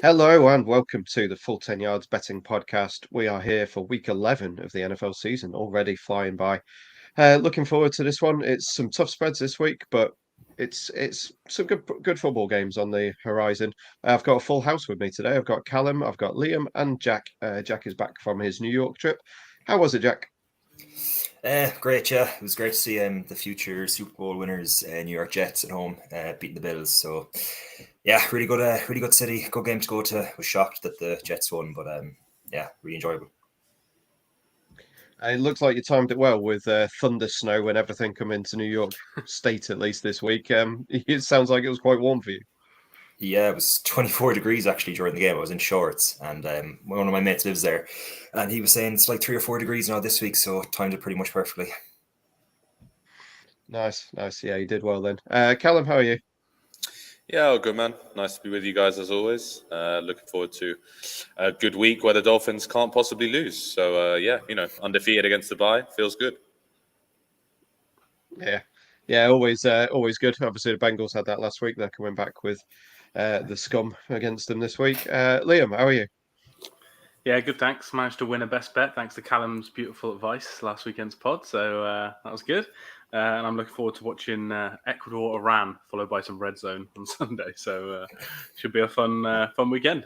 Hello and welcome to the Full 10 Yards Betting Podcast. We are here for week 11 of the NFL season, already flying by. Looking forward to this one. It's some tough spreads this week, but it's some good football games on the horizon. I've got a full house with me today. I've got Callum, I've got Liam, and Jack. Jack is back from his New York trip. How was it, Jack? Great, yeah. It was great to see the future Super Bowl winners, New York Jets at home, beating the Bills. So, yeah, really good city, good game to go to. Was shocked that the Jets won, but yeah, really enjoyable. It looks like you timed it well with thunder, snow, and everything coming to New York State at least this week. It sounds like it was quite warm for you. Yeah, it was 24 degrees actually during the game. I was in shorts, and one of my mates lives there, and he was saying it's like 3 or 4 degrees now this week, so timed it pretty much perfectly. Nice, nice. Yeah, you did well then. Callum, how are you? Yeah, all good, man. Nice to be with you guys as always. Looking forward to a good week where the Dolphins can't possibly lose. So, yeah, undefeated against the bye feels good. Yeah, always good. Obviously, the Bengals had that last week. They're coming back with the scum against them this week. Liam, how are you? Yeah, good. Thanks. Managed to win a best bet thanks to Callum's beautiful advice last weekend's pod. So that was good. And I'm looking forward to watching Ecuador Iran followed by some red zone on Sunday. So should be a fun weekend.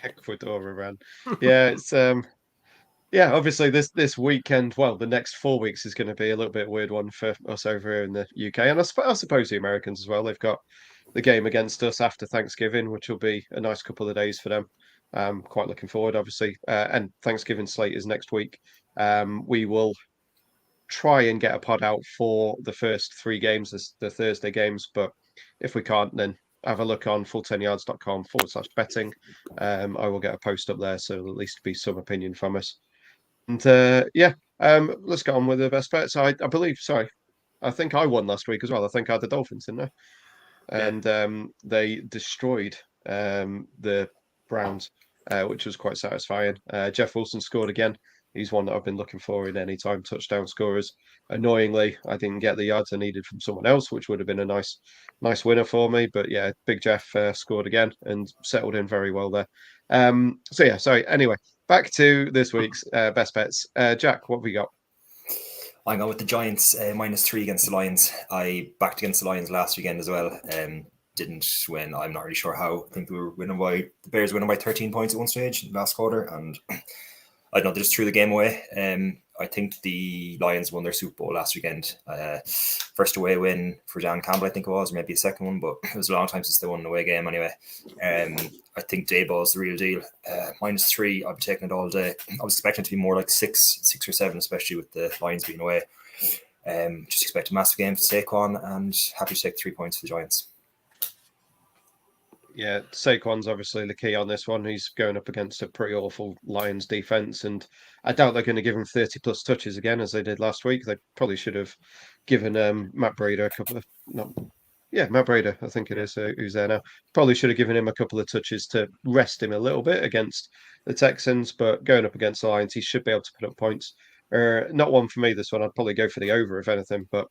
Ecuador around. Yeah, it's obviously this weekend, well, the next 4 weeks is going to be a little bit weird one for us over here in the UK, and I suppose the Americans as well. They've got the game against us after Thanksgiving, which will be a nice couple of days for them. Quite looking forward, obviously, and Thanksgiving slate is next week. We will try and get a pod out for the first three games, the Thursday games, but if we can't, then have a look on full10yards.com/betting. I will get a post up there, so there'll at least be some opinion from us. And let's get on with the best bets. I believe, sorry, I think I won last week as well. I think I had the Dolphins, didn't I? And they destroyed the Browns, which was quite satisfying. Jeff Wilson scored again. He's one that I've been looking for in any time touchdown scorers. Annoyingly, I didn't get the yards I needed from someone else, which would have been a nice winner for me. But yeah, Big Jeff scored again and settled in very well there. Sorry. Anyway, back to this week's best bets. Jack, what have we got? I go with the Giants -3 against the Lions. I backed against the Lions last weekend as well. Didn't win. I'm not really sure how. I think the Bears winning by 13 points at one stage last quarter, and I don't know, they just threw the game away. I think the Lions won their Super Bowl last weekend. First away win for Dan Campbell, I think it was, or maybe a second one, but it was a long time since they won an away game anyway. I think Dayball is the real deal. -3, I've taken it all day. I was expecting it to be more like six or seven, especially with the Lions being away. Just expect a massive game for Saquon, and happy to take 3 points for the Giants. Yeah, Saquon's obviously the key on this one. He's going up against a pretty awful Lions defense, and I doubt they're going to give him 30 plus touches again as they did last week. They probably should have given Matt Breida a couple of Matt Breida, I think it is, who's there now. Probably should have given him a couple of touches to rest him a little bit against the Texans, but going up against the Lions, he should be able to put up points. Not one for me, this one. I'd probably go for the over, if anything, but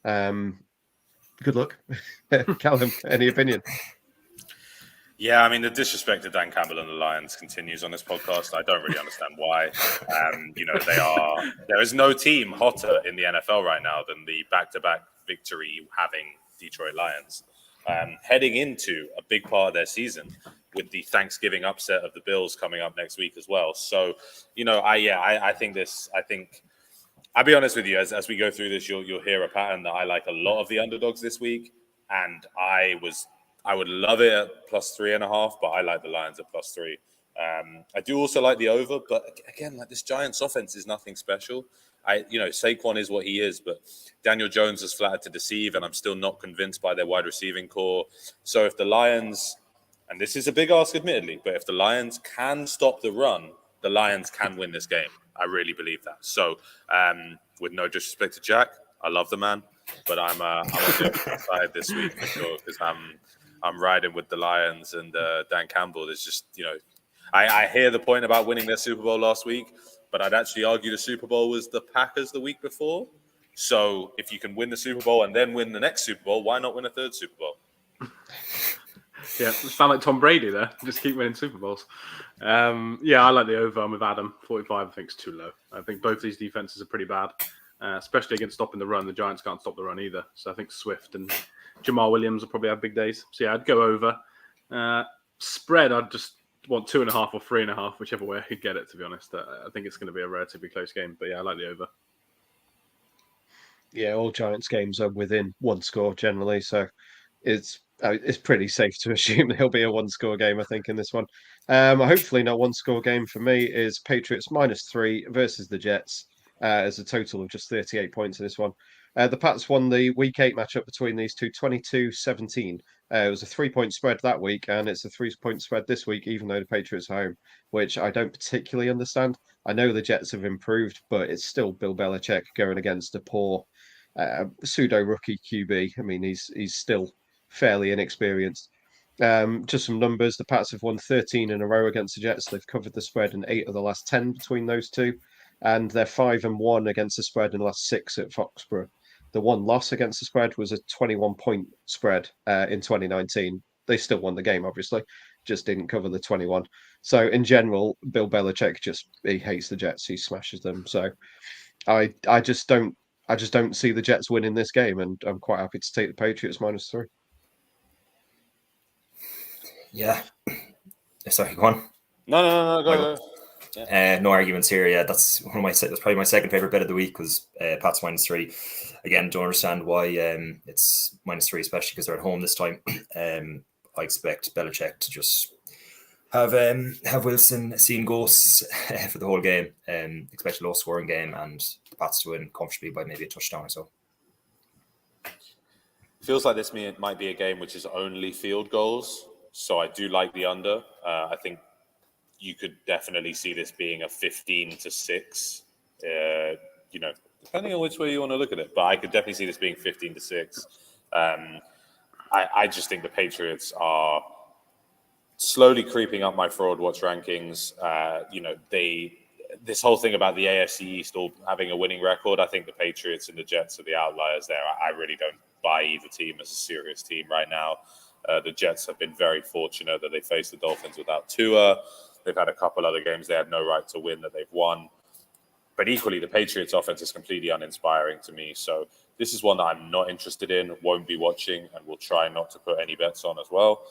good luck. Callum, any opinion? Yeah, I mean, the disrespect to Dan Campbell and the Lions continues on this podcast. I don't really understand why. There is no team hotter in the NFL right now than the back-to-back victory having Detroit Lions. Heading into a big part of their season with the Thanksgiving upset of the Bills coming up next week as well. So, I think I'll be honest with you, as we go through this, you'll hear a pattern that I like a lot of the underdogs this week, and I would love it at +3.5, but I like the Lions at +3. I do also like the over, but again, like this Giants offense is nothing special. Saquon is what he is, but Daniel Jones has flattered to deceive, and I'm still not convinced by their wide receiving core. So if the Lions, and this is a big ask admittedly, but if the Lions can stop the run, the Lions can win this game. I really believe that. So with no disrespect to Jack, I love the man, but I'm on the side this week for sure because I'm riding with the Lions and Dan Campbell. There's just, I hear the point about winning their Super Bowl last week, but I'd actually argue the Super Bowl was the Packers the week before. So if you can win the Super Bowl and then win the next Super Bowl, why not win a third Super Bowl? Yeah, sound like Tom Brady there. Just keep winning Super Bowls. Yeah, I like the over. I'm with Adam. 45, I think, is too low. I think both these defenses are pretty bad, especially against stopping the run. The Giants can't stop the run either. So I think Swift and Jamal Williams will probably have big days. So yeah, I'd go over. Spread, I'd just want 2.5 or 3.5, whichever way I could get it, to be honest. I think it's going to be a relatively close game. But yeah, I like the over. Yeah, all Giants games are within one score generally, so it's pretty safe to assume there'll be a one-score game, I think, in this one. Hopefully not one-score game for me is Patriots -3 versus the Jets, as a total of just 38 points in this one. The Pats won the Week 8 matchup between these two 22-17. It was a 3-point spread that week, and it's a 3-point spread this week, even though the Patriots are home, which I don't particularly understand. I know the Jets have improved, but it's still Bill Belichick going against a poor pseudo rookie QB. I mean, he's still fairly inexperienced. Just some numbers: the Pats have won 13 in a row against the Jets. They've covered the spread in 8 of the last 10 between those two, and they're 5-1 against the spread in the last 6 at Foxborough. The one loss against the spread was a 21-point spread in 2019. They still won the game, obviously, just didn't cover the 21. So in general, Bill Belichick he hates the Jets. He smashes them. So I just don't see the Jets winning this game, and I'm quite happy to take the Patriots -3. Yeah. Sorry, go on. No, go. No arguments here. Yeah, that's probably my second favorite bet of the week was Pats -3. Again, don't understand why it's -3, especially because they're at home this time. I expect Belichick to just have Wilson seeing ghosts for the whole game. Expect a low scoring game and the Pats to win comfortably by maybe a touchdown or so. Feels like this might be a game which is only field goals, so I do like the under. I think you could definitely see this being a 15-6. Depending on which way you want to look at it, but I could definitely see this being 15-6. I just think the Patriots are slowly creeping up my fraud watch rankings. This whole thing about the AFC East all having a winning record, I think the Patriots and the Jets are the outliers there. I really don't buy either team as a serious team right now. The Jets have been very fortunate that they faced the Dolphins without Tua. They've had a couple other games they had no right to win that they've won. But equally, the Patriots offense is completely uninspiring to me. So this is one that I'm not interested in, won't be watching, and will try not to put any bets on as well.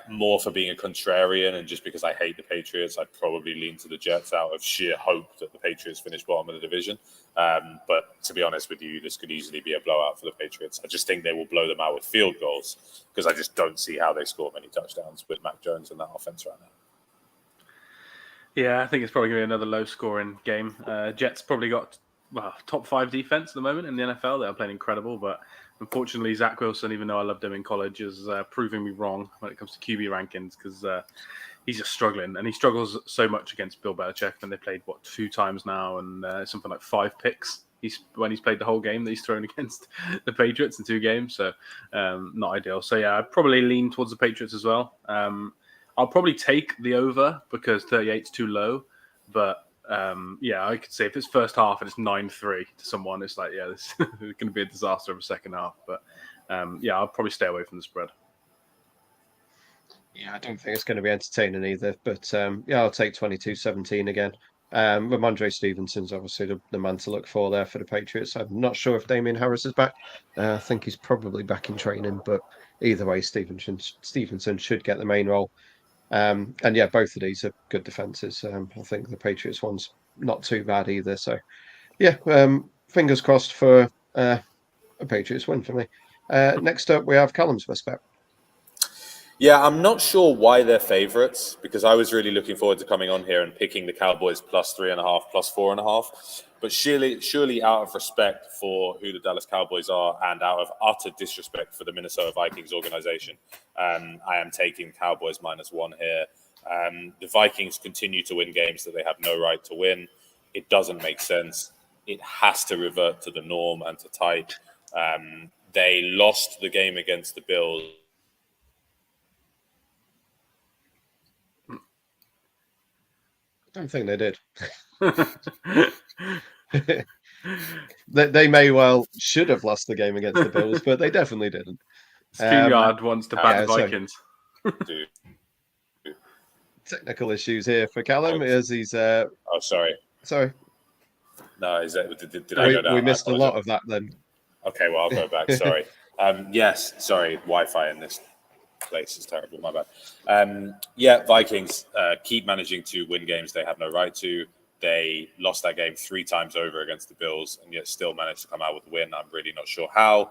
More for being a contrarian and just because I hate the Patriots, I'd probably lean to the Jets out of sheer hope that the Patriots finish bottom of the division. But to be honest with you, this could easily be a blowout for the Patriots. I just think they will blow them out with field goals because I just don't see how they score many touchdowns with Mac Jones in that offense right now. Yeah, I think it's probably going to be another low-scoring game. Jets probably got top 5 defense at the moment in the NFL. They are playing incredible, but unfortunately, Zach Wilson, even though I loved him in college, is proving me wrong when it comes to QB rankings because he's just struggling, and he struggles so much against Bill Belichick. And they played 2 times now, and something like 5 picks. When he's played the whole game that he's thrown against the Patriots in 2 games, so not ideal. So yeah, I'd probably lean towards the Patriots as well. I'll probably take the over because 38 is too low, but I could say if it's first half and it's 9-3 to someone, it's like, this is going to be a disaster of a second half. But I'll probably stay away from the spread. Yeah, I don't think it's going to be entertaining either. But I'll take 22-17 again. Ramondre Stevenson's obviously the man to look for there for the Patriots. I'm not sure if Damien Harris is back. I think he's probably back in training, but either way, Stevenson should get the main role. Both of these are good defenses. I think the Patriots one's not too bad either. So, fingers crossed for a Patriots win for me. Next up, we have Callum's best bet. Yeah, I'm not sure why they're favourites because I was really looking forward to coming on here and picking the Cowboys +3.5, +4.5. But surely out of respect for who the Dallas Cowboys are and out of utter disrespect for the Minnesota Vikings organization, I am taking Cowboys -1 here. The Vikings continue to win games that they have no right to win. It doesn't make sense. It has to revert to the norm and to type. They lost the game against the Bills. I don't think they did. They may well should have lost the game against the Bills, but they definitely didn't. StreamYard wants to ban the so- Vikings. Dude. Technical issues here for Callum as he's. Oh, sorry. Sorry, No, is that did I go down? we missed I a lot of that then. Okay, well, I'll go back. Sorry. Yes, sorry. Wi-Fi in this place is terrible. My bad. Yeah, Vikings keep managing to win games they have no right to. They lost that game 3 times over against the Bills, and yet still managed to come out with a win. I'm really not sure how.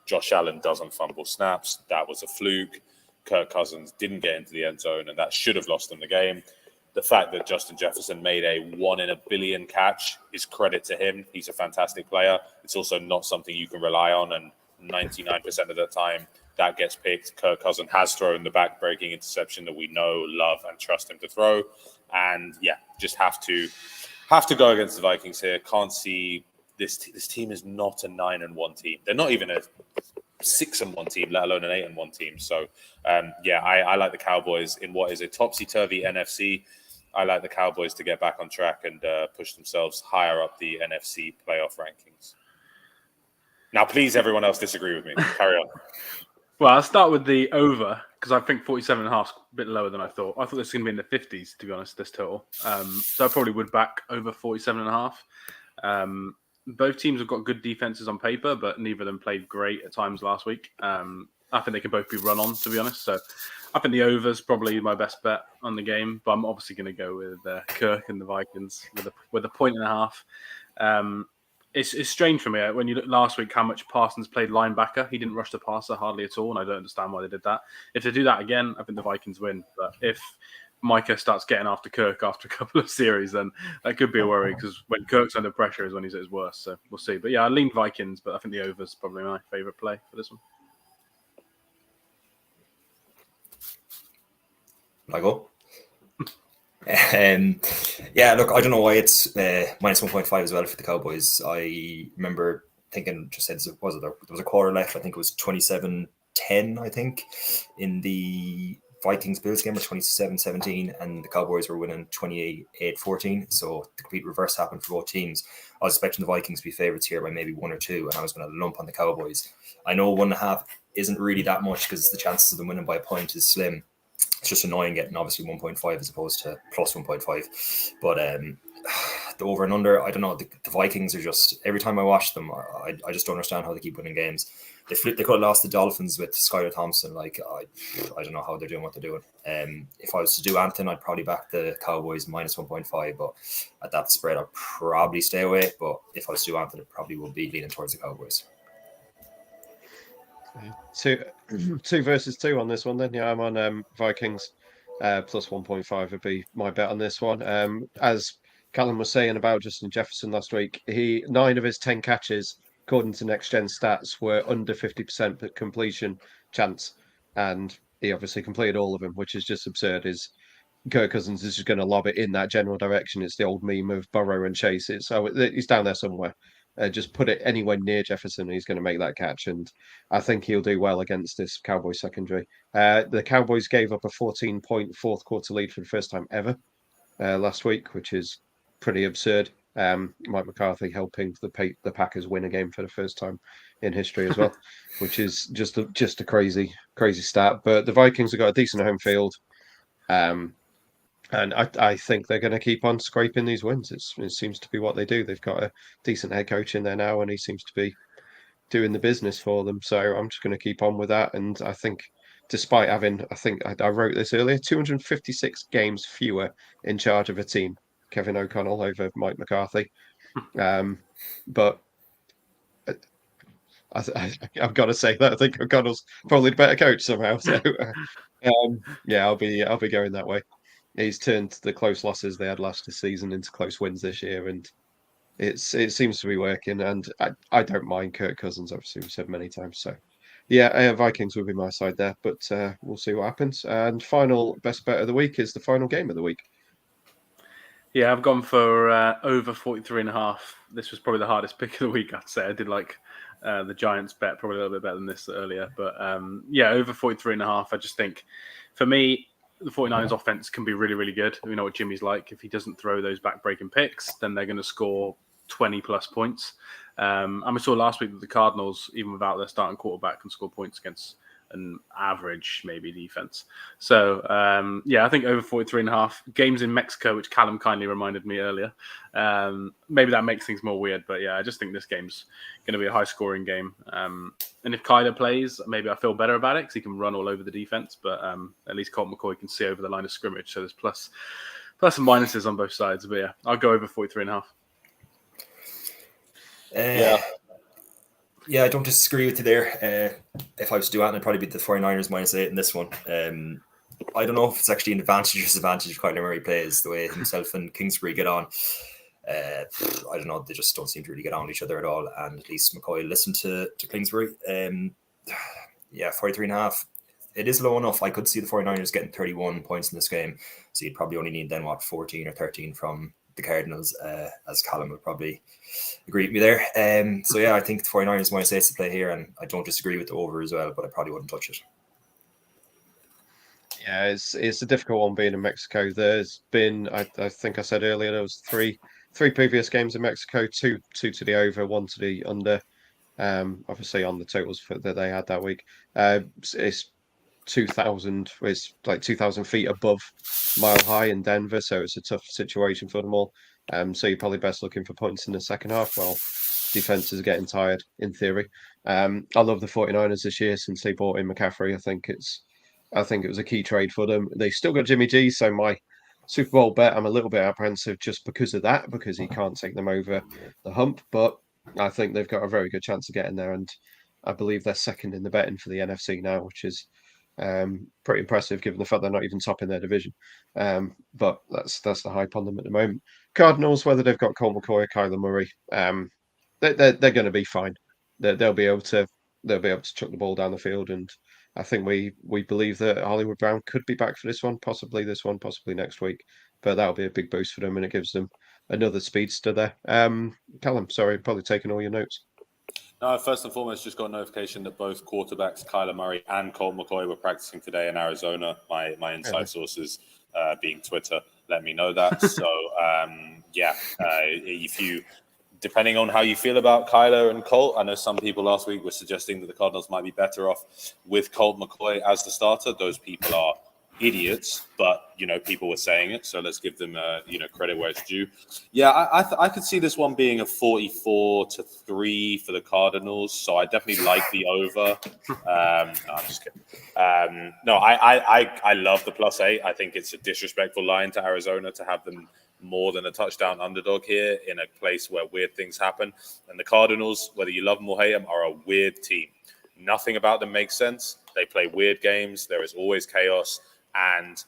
Josh Allen doesn't fumble snaps. That was a fluke. Kirk Cousins didn't get into the end zone, and that should have lost them the game. The fact that Justin Jefferson made a 1 in a billion catch is credit to him. He's a fantastic player. It's also not something you can rely on, and 99% of the time that gets picked. Kirk Cousins has thrown the back-breaking interception that we know, love, and trust him to throw. And yeah, just have to go against the Vikings here. Can't see this team is not a 9-1 team. They're not even a 6-1 team, let alone an 8-1 team. So, I like the Cowboys in what is a topsy-turvy NFC. I like the Cowboys to get back on track and push themselves higher up the NFC playoff rankings. Now, please, everyone else disagree with me. Carry on. Well, I'll start with the over because I think 47.5 is a bit lower than I thought. I thought this was going to be in the 50s, to be honest, this total. So I probably would back over 47.5. Both teams have got good defenses on paper, but neither of them played great at times last week. I think they can both be run on, to be honest. So I think the over is probably my best bet on the game, but I'm obviously going to go with Kirk and the Vikings with a 1.5. It's strange for me when you look last week how much Parsons played linebacker. He didn't rush the passer hardly at all, and I don't understand why they did that. If they do that again, I think the Vikings win. But if Micah starts getting after Kirk after a couple of series, then that could be a worry because when Kirk's under pressure is when he's at his worst. So we'll see. But yeah, I lean Vikings, but I think the over is probably my favourite play for this one. I go. Yeah, look, I don't know why it's minus 1.5 as well for the Cowboys. I remember thinking, just said, there was a quarter left. I think it was 27-10, I think, in the Vikings-Bills game, or 27-17, and the Cowboys were winning 28-14. So the complete reverse happened for both teams. I was expecting the Vikings to be favourites here by maybe 1 or 2, and I was going to lump on the Cowboys. I know 1.5 isn't really that much because the chances of them winning by a point is slim. It's just annoying getting obviously 1.5 as opposed to plus 1.5. But the over and under, I don't know. The Vikings are just, every time I watch them, I just don't understand how they keep winning games. They could have lost the Dolphins with Skylar Thompson. Like, I don't know how they're doing what they're doing. If I was to do anything, I'd probably back the Cowboys minus 1.5. But at that spread, I'd probably stay away. But if I was to do anything, it probably would be leaning towards the Cowboys. 2 versus 2 on this one then. Yeah, I'm on Vikings plus 1.5 would be my bet on this one. As Callum was saying about Justin Jefferson last week, 9 of his 10 catches, according to Next Gen Stats, were under 50% completion chance, and he obviously completed all of them, which is just absurd. Kirk Cousins is just going to lob it in that general direction. It's the old meme of Burrow and Chase. So he's down there somewhere. Just put it anywhere near Jefferson, he's going to make that catch, and I think he'll do well against this Cowboys secondary. The Cowboys gave up a 14-point fourth quarter lead for the first time ever last week, which is pretty absurd. Mike McCarthy helping the Packers win a game for the first time in history as well, which is just a crazy stat. But the Vikings have got a decent home field. And I think they're going to keep on scraping these wins. It seems to be what they do. They've got a decent head coach in there now, and he seems to be doing the business for them. So I'm just going to keep on with that. And I think, despite having, I think I wrote this earlier, 256 games fewer in charge of a team, Kevin O'Connell over Mike McCarthy. But I've got to say that I think O'Connell's probably the better coach somehow. So yeah, I'll be going that way. He's turned the close losses they had last season into close wins this year, and it seems to be working. And I don't mind Kirk Cousins, obviously we've said many times. So yeah, Vikings will be my side there, but we'll see what happens. And final best bet of the week is the final game of the week. Yeah, I've gone for over 43.5. This was probably the hardest pick of the week, I'd say. I did like the Giants bet probably a little bit better than this earlier, but yeah, over 43.5. I just think for me, the 49ers offense can be really, really good. We know what Jimmy's like. If he doesn't throw those back-breaking picks, then they're going to score 20 plus points. And we saw last week that the Cardinals, even without their starting quarterback, can score points against an average maybe defense. So I think over 43.5 games in Mexico, which Callum kindly reminded me earlier. Maybe that makes things more weird, but I just think this game's going to be a high scoring game. And if Kyler plays, maybe I feel better about it because he can run all over the defense, but at least Colt McCoy can see over the line of scrimmage. So there's plus and minuses on both sides. But I'll go over 43.5. Yeah, I don't disagree with you there. If I was to do that, it'd probably be the 49ers -8 in this one. I don't know if it's actually an advantage or disadvantage if Kyler Murray plays the way himself and Kingsbury get on. I don't know. They just don't seem to really get on with each other at all. And at least McCoy listened to Kingsbury. 43.5. It is low enough. I could see the 49ers getting 31 points in this game. So you'd probably only need then, 14 or 13 from the Cardinals, as Callum would probably agree with me there. I think the 49ers -8 to play here, and I don't disagree with the over as well, but I probably wouldn't touch it. Yeah, it's a difficult one being in Mexico. There's been, I think I said earlier, there was three previous games in Mexico, two to the over, one to the under. Obviously on the totals that they had that week. It's 2,000. It's like 2,000 feet above Mile High in Denver, so it's a tough situation for them all. So you're probably best looking for points in the second half. Well, defenses are getting tired in theory. I love the 49ers this year since they bought in McCaffrey. I think it was a key trade for them. They still got Jimmy G, so my Super Bowl bet, I'm a little bit apprehensive just because of that, because he can't take them over the hump. But I think they've got a very good chance of getting there, and I believe they're second in the betting for the NFC now, which is pretty impressive given the fact they're not even top in their division. But that's the hype on them at the moment. Cardinals, whether they've got Colt McCoy or Kyler Murray, they're going to be fine. They'll be able to chuck the ball down the field, and I think we believe that Hollywood Brown could be back for this one, possibly next week. But that'll be a big boost for them, and it gives them another speedster there. Callum, sorry, probably taking all your notes. No, first and foremost, just got a notification that both quarterbacks, Kyler Murray and Colt McCoy, were practicing today in Arizona. My inside sources, being Twitter, let me know that. So, if you, depending on how you feel about Kyler and Colt, I know some people last week were suggesting that the Cardinals might be better off with Colt McCoy as the starter. Those people are idiots, but people were saying it, so let's give them credit where it's due. I could see this one being a 44-3 for the Cardinals, so I definitely like the over. No, I'm just kidding. I love the +8. I think it's a disrespectful line to Arizona to have them more than a touchdown underdog here in a place where weird things happen. And the Cardinals, whether you love them or hate them, are a weird team. Nothing about them makes sense. They play weird games. There is always chaos. And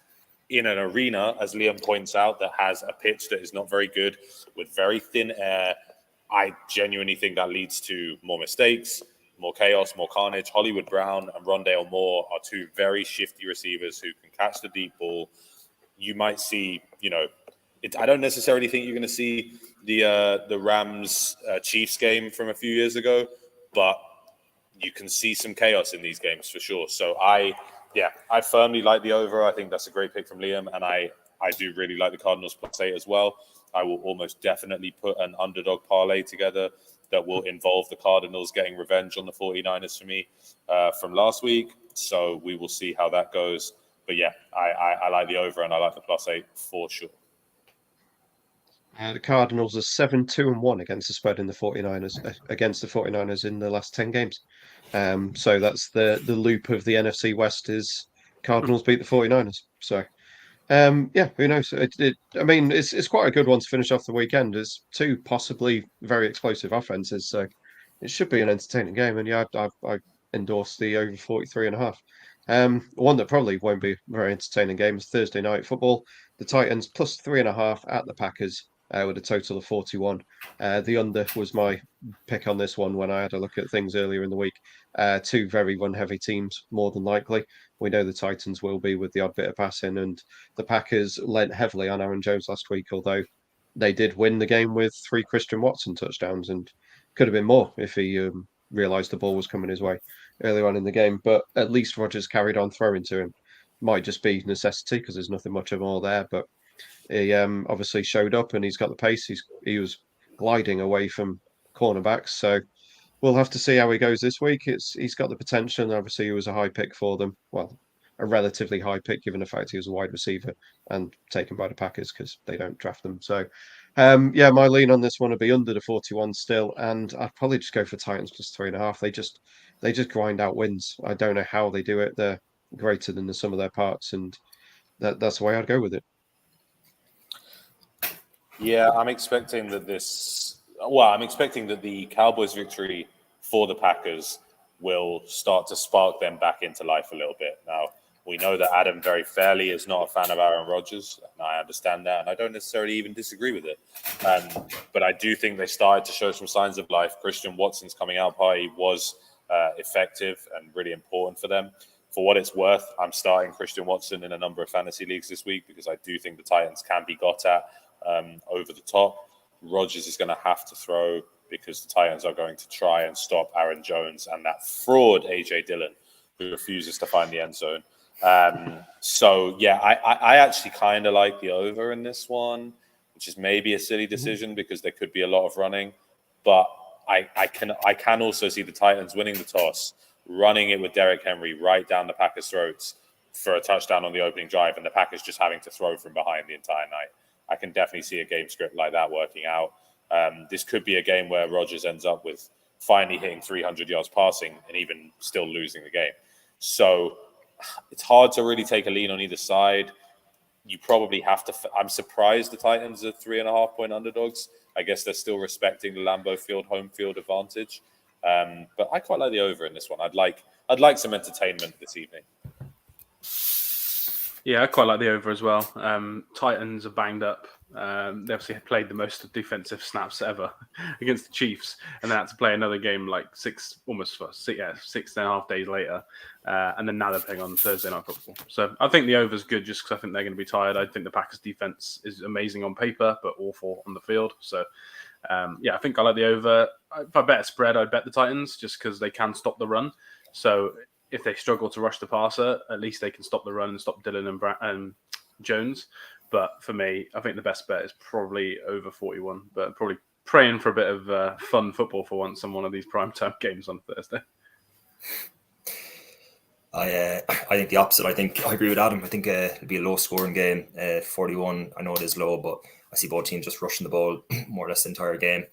in an arena, as Liam points out, that has a pitch that is not very good with very thin air, I genuinely think that leads to more mistakes, more chaos, more carnage. Hollywood Brown and Rondale Moore are two very shifty receivers who can catch the deep ball. You might see, I don't necessarily think you're going to see the Rams Chiefs game from a few years ago, but you can see some chaos in these games for sure. So I firmly like the over. I think that's a great pick from Liam, and I do really like the Cardinals +8 as well. I will almost definitely put an underdog parlay together that will involve the Cardinals getting revenge on the 49ers for me from last week. So we will see how that goes. But I like the over, and I like the +8 for sure. The Cardinals are 7-2-1 against the spread in the 49ers in the last 10 games. So that's the loop of the NFC West is Cardinals beat the 49ers. So who knows? It's quite a good one to finish off the weekend. There's two possibly very explosive offenses, so it should be an entertaining game. And I endorse the over 43.5. One that probably won't be a very entertaining game is Thursday night football. The Titans +3.5 at the Packers. With a total of 41. The under was my pick on this one when I had a look at things earlier in the week. Two very run-heavy teams, more than likely. We know the Titans will be with the odd bit of passing, and the Packers lent heavily on Aaron Jones last week, although they did win the game with 3 Christian Watson touchdowns, and could have been more if he realised the ball was coming his way earlier on in the game. But at least Rodgers carried on throwing to him. Might just be necessity because there's nothing much more there, but he obviously showed up and he's got the pace. He was gliding away from cornerbacks. So we'll have to see how he goes this week. He's got the potential, and obviously he was a high pick for them. Well, a relatively high pick given the fact he was a wide receiver and taken by the Packers because they don't draft them. So, yeah, my lean on this one would be under the 41 still, and I'd probably just go for Titans plus 3.5. They just grind out wins. I don't know how they do it. They're greater than the sum of their parts, and that's the way I'd go with it. Yeah, I'm expecting that I'm expecting that the Cowboys' victory for the Packers will start to spark them back into life a little bit. Now, we know that Adam very fairly is not a fan of Aaron Rodgers, and I understand that, and I don't necessarily even disagree with it. But I do think they started to show some signs of life. Christian Watson's coming out party was effective and really important for them. For what it's worth, I'm starting Christian Watson in a number of fantasy leagues this week because I do think the Titans can be got at over the top. Rodgers is going to have to throw because the Titans are going to try and stop Aaron Jones and that fraud AJ Dillon who refuses to find the end zone. So yeah, I actually kind of like the over in this one, which is maybe a silly decision because there could be a lot of running, but I can also see the Titans winning the toss, running it with Derrick Henry right down the Packers' throats for a touchdown on the opening drive, and the Packers just having to throw from behind the entire night. I can definitely see a game script like that working out. This could be a game where Rodgers ends up with finally hitting 300 yards passing and even still losing the game. So it's hard to really take a lean on either side. You probably have to. I'm surprised the Titans are 3.5-point underdogs. I guess they're still respecting the Lambeau Field home field advantage. But I quite like the over in this one. I'd like some entertainment this evening. Yeah, I quite like the over as well. Titans are banged up. They obviously played the most defensive snaps ever against the Chiefs, and they had to play another game like 6.5 days later, and then now they're playing on Thursday Night Football. So I think the over is good just because I think they're going to be tired. I think the Packers' defense is amazing on paper, but awful on the field. So yeah, I think I like the over. If I bet a spread, I'd bet the Titans just because they can stop the run. So if they struggle to rush the passer, at least they can stop the run and stop Dillon and Jones. But for me, I think the best bet is probably over 41. But probably praying for a bit of fun football for once on one of these primetime games on Thursday. I think the opposite. I agree with Adam. I think it'll be a low-scoring game. 41. I know it is low, but I see both teams just rushing the ball more or less the entire game.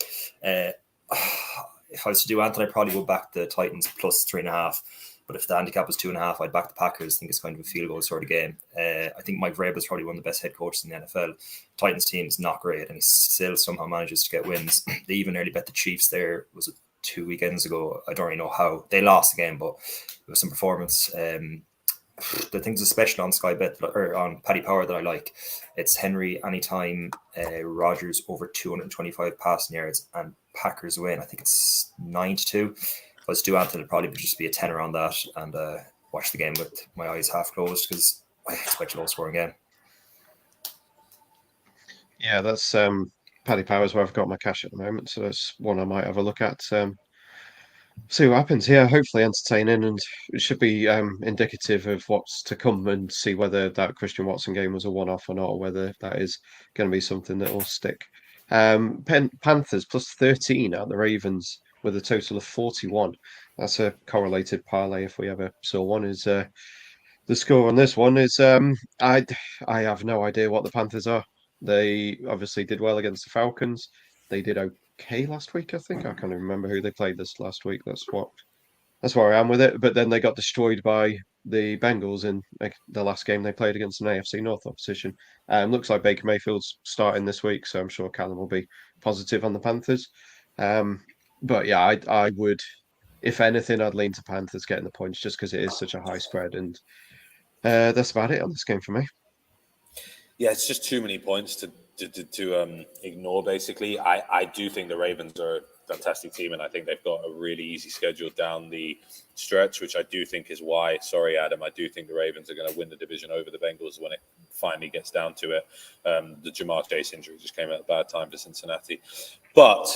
If I was to do Anthony, I'd probably go back the Titans plus 3.5. But if the handicap was 2.5, I'd back the Packers. I think it's kind of a field goal sort of game. I think Mike Vrabel is probably one of the best head coaches in the NFL. Titans team is not great, and he still somehow manages to get wins. They even nearly bet the Chiefs there. Was it 2 weekends ago? I don't really know how. They lost the game, but it was some performance. The things especially on Sky Bet or on Paddy Power that I like, it's Henry anytime, Rodgers over 225 passing yards, and Packers win. I think it's 9-2. If I was to do Anthony, it'd probably just be a tenner on that and watch the game with my eyes half closed because I expect a low scoring game. Yeah, that's Paddy Power's where I've got my cash at the moment, so that's one I might have a look at. See what happens. Yeah, hopefully entertaining, and it should be indicative of what's to come, and see whether that Christian Watson game was a one-off or not, or whether that is going to be something that will stick. Panthers plus 13 at the Ravens with a total of 41. That's a correlated parlay if we ever saw one. Is the score on this one is I have no idea what the Panthers are. They obviously did well against the Falcons. They did okay last week, I think. I can't even remember who they played this last week. That's where I am with it. But then they got destroyed by the Bengals in the last game they played against an AFC North opposition. Looks like Baker Mayfield's starting this week, so I'm sure Callum will be positive on the Panthers. But yeah, I would, if anything, I'd lean to Panthers getting the points just because it is such a high spread, and that's about it on this game for me. Yeah, it's just too many points to ignore. Basically, I do think the Ravens are a fantastic team, and I think they've got a really easy schedule down the stretch, which I do think is why. Sorry, Adam, I do think the Ravens are going to win the division over the Bengals when it finally gets down to it. The Jamar Chase injury just came at a bad time for Cincinnati, but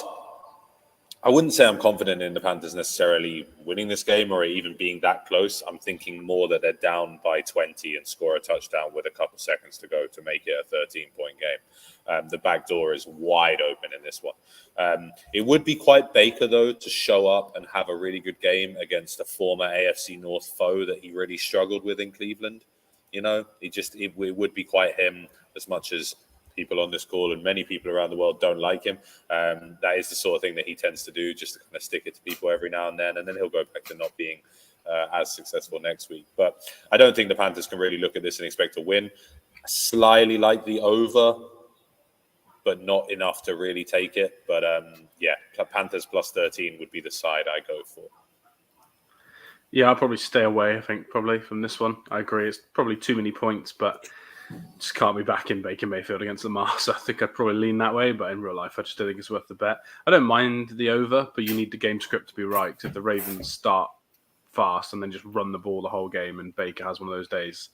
I wouldn't say I'm confident in the Panthers necessarily winning this game or even being that close. I'm thinking more that they're down by 20 and score a touchdown with a couple seconds to go to make it a 13-point game. The back door is wide open in this one. It would be quite Baker, though, to show up and have a really good game against a former AFC North foe that he really struggled with in Cleveland. You know, it would be quite him, as much as people on this call and many people around the world don't like him. That is the sort of thing that he tends to do, just to kind of stick it to people every now and then he'll go back to not being as successful next week. But I don't think the Panthers can really look at this and expect to win. I slightly like the over, but not enough to really take it. But Panthers plus 13 would be the side I go for. Yeah, I'll probably stay away, I think, probably from this one. I agree. It's probably too many points, but just can't be back in Baker Mayfield against Lamar. So I think I'd probably lean that way. But in real life, I just don't think it's worth the bet. I don't mind the over, but you need the game script to be right. Because if the Ravens start fast and then just run the ball the whole game and Baker has one of those days,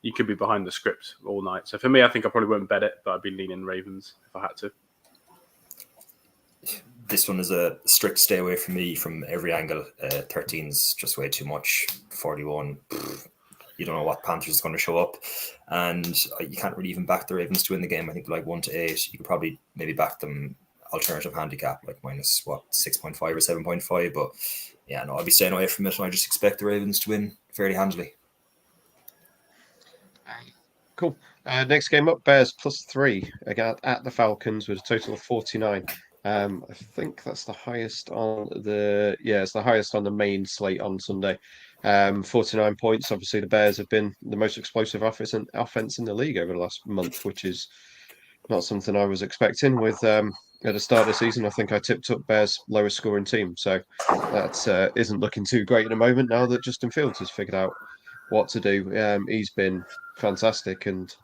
you could be behind the script all night. So for me, I think I probably won't bet it, but I'd be leaning Ravens if I had to. This one is a strict stay away from me from every angle. 13's just way too much. 41, you don't know what Panthers is going to show up. And you can't really even back the Ravens to win the game. I think like 1-8. You could probably maybe back them alternative handicap, like minus 6.5 or 7.5. But yeah, no, I'll be staying away from it. And I just expect the Ravens to win fairly handily. Cool. Next game up, Bears +3 again at the Falcons with a total of 49. I think that's the highest on it's the highest on the main slate on Sunday. 49 points. Obviously, the Bears have been the most explosive offense in the league over the last month, which is not something I was expecting. With at the start of the season, I think I tipped up Bears' lowest scoring team, so that isn't looking too great at the moment. Now that Justin Fields has figured out what to do, he's been fantastic and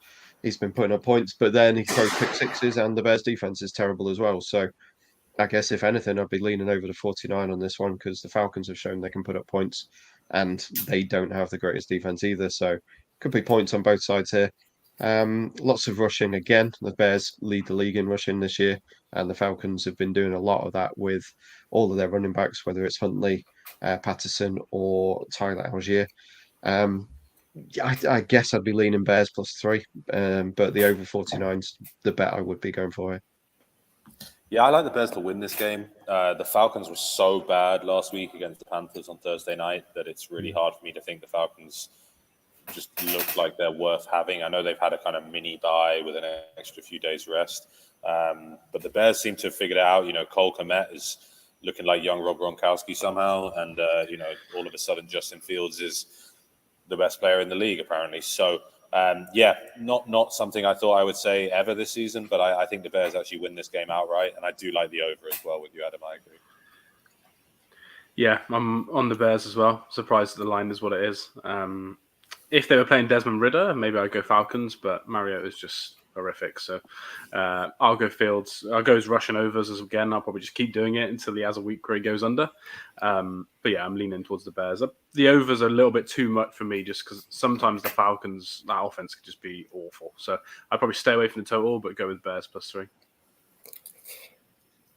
he's been putting up points. But then he throws pick sixes, and the Bears' defense is terrible as well. So I guess if anything, I'd be leaning over to 49 on this one because the Falcons have shown they can put up points, and they don't have the greatest defense either. So could be points on both sides here. Lots of rushing again. The Bears lead the league in rushing this year, and the Falcons have been doing a lot of that with all of their running backs, whether it's Huntley, Patterson, or Tyler Algier. I guess I'd be leaning Bears +3, but the over 49's the bet I would be going for here. Yeah, I like the Bears to win this game. The Falcons were so bad last week against the Panthers on Thursday night that it's really hard for me to think the Falcons just look like they're worth having. I know they've had a kind of mini bye with an extra few days rest, but the Bears seem to have figured it out. You know, Cole Kmet is looking like young Rob Gronkowski somehow, and all of a sudden Justin Fields is the best player in the league apparently. So. Not something I thought I would say ever this season, but I think the Bears actually win this game outright, and I do like the over as well with you, Adam. I agree. Yeah, I'm on the Bears as well. Surprised that the line is what it is. If they were playing Desmond Ridder, maybe I'd go Falcons, but Mariota is just horrific. So I'll go Fields. I'll go as rushing overs as again. I'll probably just keep doing it until he has a week where he goes under. But yeah, I'm leaning towards the Bears. The overs are a little bit too much for me just because sometimes the Falcons, that offense could just be awful. So I'd probably stay away from the total, but go with Bears +3.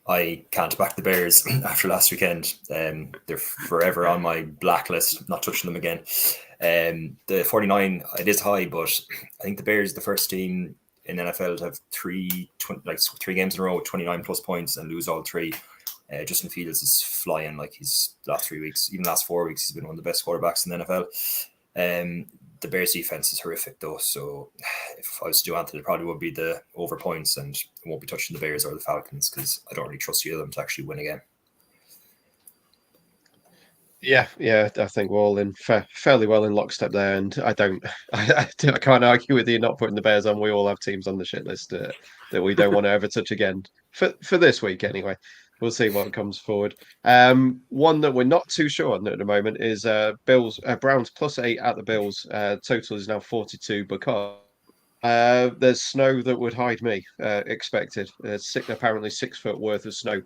I can't back the Bears after last weekend. They're forever on my blacklist, not touching them again. The 49, it is high, but I think the Bears are the first team in NFL to have three games in a row with 29 plus points and lose all three. Justin Fields is flying like he's last 3 weeks, even last 4 weeks, he's been one of the best quarterbacks in the NFL. The Bears defense is horrific though, so if I was to do anything, it probably would be the over points, and I won't be touching the Bears or the Falcons because I don't really trust either of them to actually win again. Yeah, I think we're all in fairly well in lockstep there, and I can't argue with you not putting the Bears on. We all have teams on the shit list that we don't want to ever touch again for this week anyway. We'll see what comes forward. One that we're not too sure on at the moment is Browns +8 at the Bills. Total is now 42 because there's snow that would hide me. Expected. Apparently 6 foot worth of snow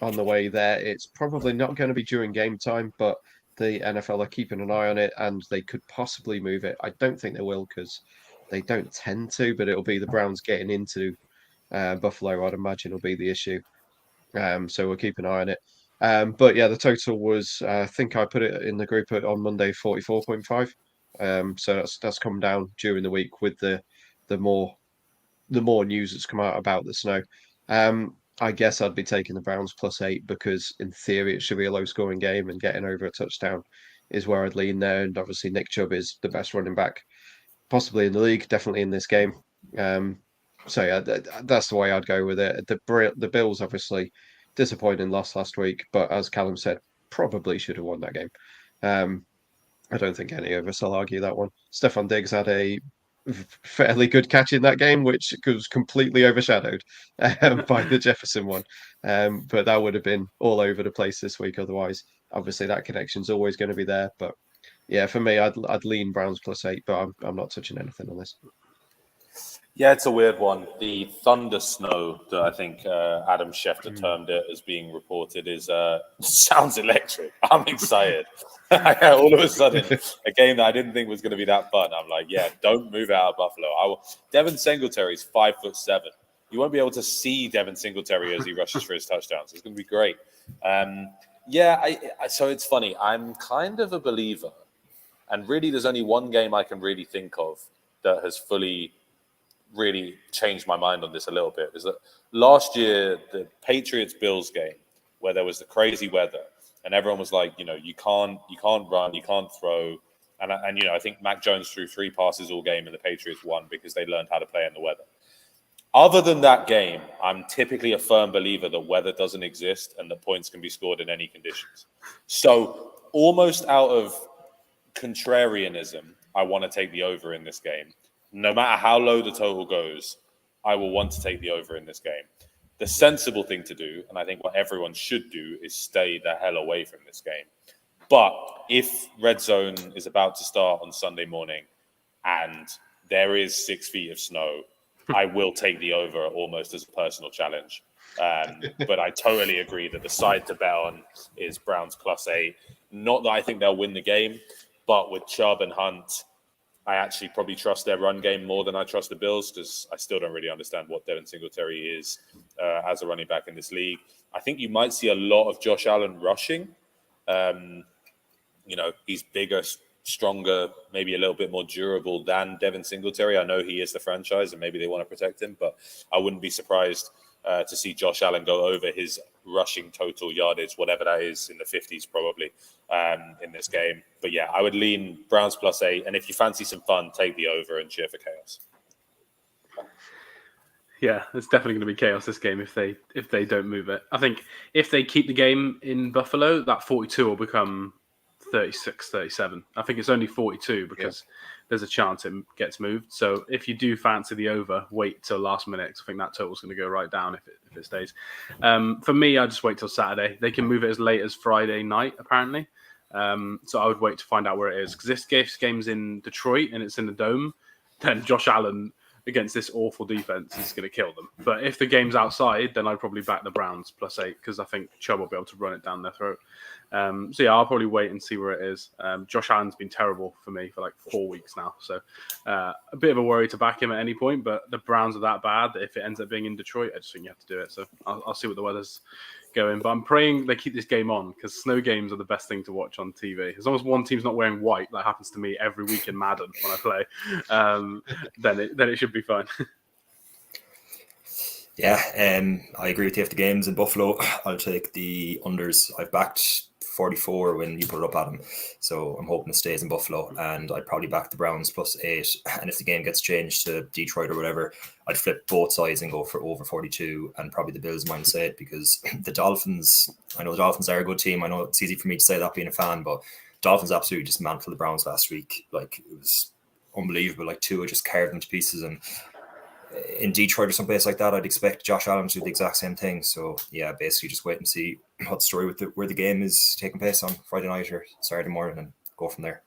on the way there. It's probably not going to be during game time, but the NFL are keeping an eye on it, and they could possibly move it. I don't think they will because they don't tend to, but it'll be the Browns getting into Buffalo. I'd imagine will be the issue. So we'll keep an eye on it. But yeah, the total was I think I put it in the group on Monday 44.5. So that's come down during the week with the more the more news that's come out about the snow. I guess I'd be taking the Browns +8 because in theory it should be a low scoring game and getting over a touchdown is where I'd lean there. And obviously Nick Chubb is the best running back possibly in the league, definitely in this game. So yeah, that's the way I'd go with it. The Bills obviously disappointing loss last week, but as Callum said, probably should have won that game. I don't think any of us will argue that one. Stefan Diggs had a fairly good catch in that game, which was completely overshadowed by the Jefferson one. But that would have been all over the place this week otherwise. Obviously, that connection's always going to be there. But yeah, for me, I'd lean Browns +8, but I'm not touching anything on this. Yeah, it's a weird one. The thunder snow that I think Adam Schefter termed it as being reported is sounds electric. I'm excited. All of a sudden, a game that I didn't think was going to be that fun. I'm like, yeah, don't move out of Buffalo. Devin Singletary's 5'7". You won't be able to see Devin Singletary as he rushes for his touchdowns. It's going to be great. So it's funny. I'm kind of a believer, and really, there's only one game I can really think of that has fully really changed my mind on this a little bit. Is that last year, the Patriots-Bills game, where there was the crazy weather, and everyone was like, you can't run, you can't throw. And I think Mac Jones threw 3 passes all game and the Patriots won because they learned how to play in the weather. Other than that game, I'm typically a firm believer that weather doesn't exist and that points can be scored in any conditions. So almost out of contrarianism, I want to take the over in this game. No matter how low the total goes, I will want to take the over in this game. The sensible thing to do, and I think what everyone should do, is stay the hell away from this game. But if Red Zone is about to start on Sunday morning and there is 6 feet of snow, I will take the over almost as a personal challenge. But I totally agree that the side to bet on is Browns +8. Not that I think they'll win the game, but with Chubb and Hunt, I actually probably trust their run game more than I trust the Bills because I still don't really understand what Devin Singletary is as a running back in this league. I think you might see a lot of Josh Allen rushing. He's bigger, stronger, maybe a little bit more durable than Devin Singletary. I know he is the franchise and maybe they want to protect him, but I wouldn't be surprised to see Josh Allen go over his rushing total yardage, whatever that is, in the 50s probably in this game. But yeah, I would lean Browns +8. And if you fancy some fun, take the over and cheer for chaos. Yeah, it's definitely going to be chaos this game if they don't move it. I think if they keep the game in Buffalo, that 42 will become 36, 37. I think it's only 42 because there's a chance it gets moved. So if you do fancy the over, wait till last minute. 'Cause I think that total's going to go right down if it stays. For me, I just wait till Saturday. They can move it as late as Friday night, apparently. So I would wait to find out where it is. Because this game's in Detroit and it's in the Dome, then Josh Allen against this awful defense is going to kill them. But if the game's outside, then I'd probably back the Browns +8 because I think Chubb will be able to run it down their throat. So yeah, I'll probably wait and see where it is. Josh Allen's been terrible for me for like 4 weeks now. So a bit of a worry to back him at any point, but the Browns are that bad that if it ends up being in Detroit, I just think you have to do it. So I'll see what the weather's going. But I'm praying they keep this game on because snow games are the best thing to watch on TV. As long as one team's not wearing white, that happens to me every week in Madden when I play, then it should be fine. Yeah, I agree with you. If the game's in Buffalo, I'll take the unders. I've backed 44 when you put it up, Adam. So I'm hoping it stays in Buffalo, and I'd probably back the Browns +8. And if the game gets changed to Detroit or whatever, I'd flip both sides and go for over 42 and probably the Bills -8 because the Dolphins, I know the Dolphins are a good team. I know it's easy for me to say that being a fan, but Dolphins absolutely dismantled the Browns last week. Like, it was unbelievable. Like, Tua just carved them to pieces, and in Detroit or someplace like that, I'd expect Josh Allen to do the exact same thing. So yeah, basically just wait and see what the story with where the game is taking place on Friday night or Saturday morning and go from there.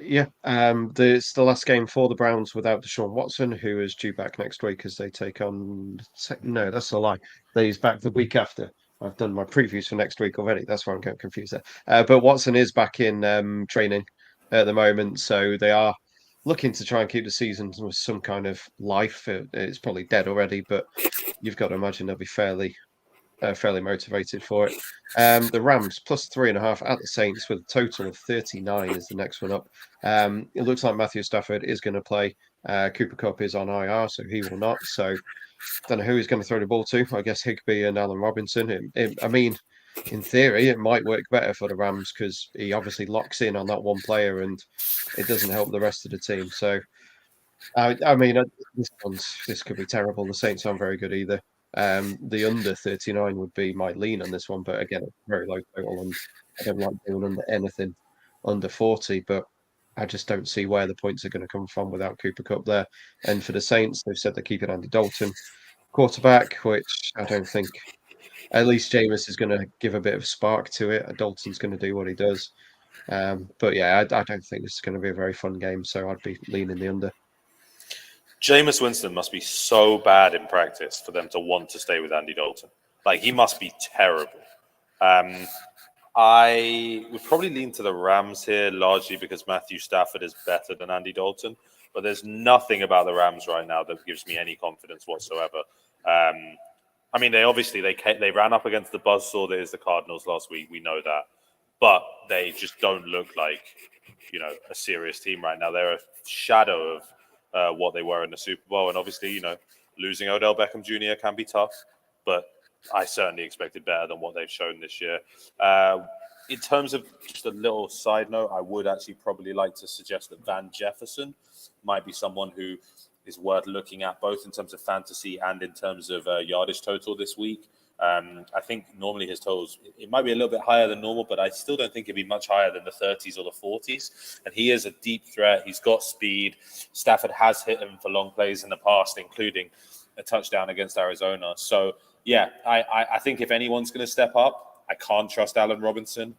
It's the last game for the Browns without Deshaun Watson, who is due back next week as they take on. No, that's a lie. He's back the week after. I've done my previews for next week already. That's why I'm getting confused there. But Watson is back in training at the moment, so they are looking to try and keep the season with some kind of life. It's probably dead already, but you've got to imagine they'll be fairly fairly motivated for it. The Rams plus 3.5 at the Saints with a total of 39 is the next one up. It looks like Matthew Stafford is going to play. Cooper Kupp is on IR, so he will not. So don't know who he's going to throw the ball to. I guess Higbee and Allen Robinson. I mean, in theory, it might work better for the Rams because he obviously locks in on that one player, and it doesn't help the rest of the team. So, I mean, this could be terrible. The Saints aren't very good either. The under 39 would be my lean on this one, but again, it's very low total, and I don't like doing under anything under 40. But I just don't see where the points are going to come from without Cooper Kupp there. And for the Saints, they've said they're keeping Andy Dalton quarterback, which I don't think. At least Jameis is going to give a bit of spark to it. Dalton's going to do what he does. But yeah, I don't think this is going to be a very fun game, so I'd be leaning the under. Jameis Winston must be so bad in practice for them to want to stay with Andy Dalton. Like, he must be terrible. I would probably lean to the Rams here, largely because Matthew Stafford is better than Andy Dalton. But there's nothing about the Rams right now that gives me any confidence whatsoever. I mean, they ran up against the buzzsaw that is the Cardinals last week. We know that. But they just don't look like, a serious team right now. They're a shadow of what they were in the Super Bowl. And obviously, losing Odell Beckham Jr. can be tough. But I certainly expected better than what they've shown this year. In terms of just a little side note, I would actually probably like to suggest that Van Jefferson might be someone who is worth looking at, both in terms of fantasy and in terms of yardage total this week. I think normally his totals, it might be a little bit higher than normal, but I still don't think it'd be much higher than the 30s or the 40s. And he is a deep threat. He's got speed. Stafford has hit him for long plays in the past, including a touchdown against Arizona. So, yeah, I think if anyone's going to step up, I can't trust Allen Robinson,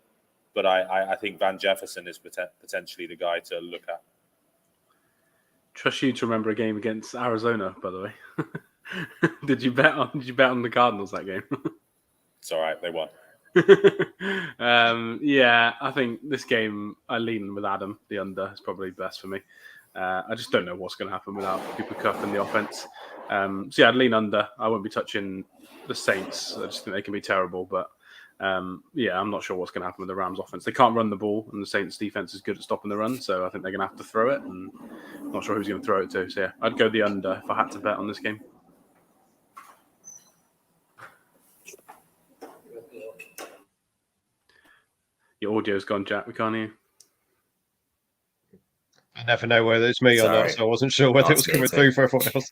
but I think Van Jefferson is potentially the guy to look at. Trust you to remember a game against Arizona, by the way. Did you bet on the Cardinals that game? It's all right, they won. Yeah, I think this game I lean with Adam. The under is probably best for me. I just don't know what's going to happen without Cooper Kupp in the offense. So yeah, I'd lean under. I won't be touching the Saints. I just think they can be terrible. But yeah, I'm not sure what's going to happen with the Rams offense. They can't run the ball, and the Saints defense is good at stopping the run. So I think they're going to have to throw it, and I'm not sure who's going to throw it to. So yeah, I'd go the under if I had to bet on this game. Your audio's gone, Jack. We can't hear you. I never know whether it's me or not, so I wasn't sure whether it was coming through for everyone else.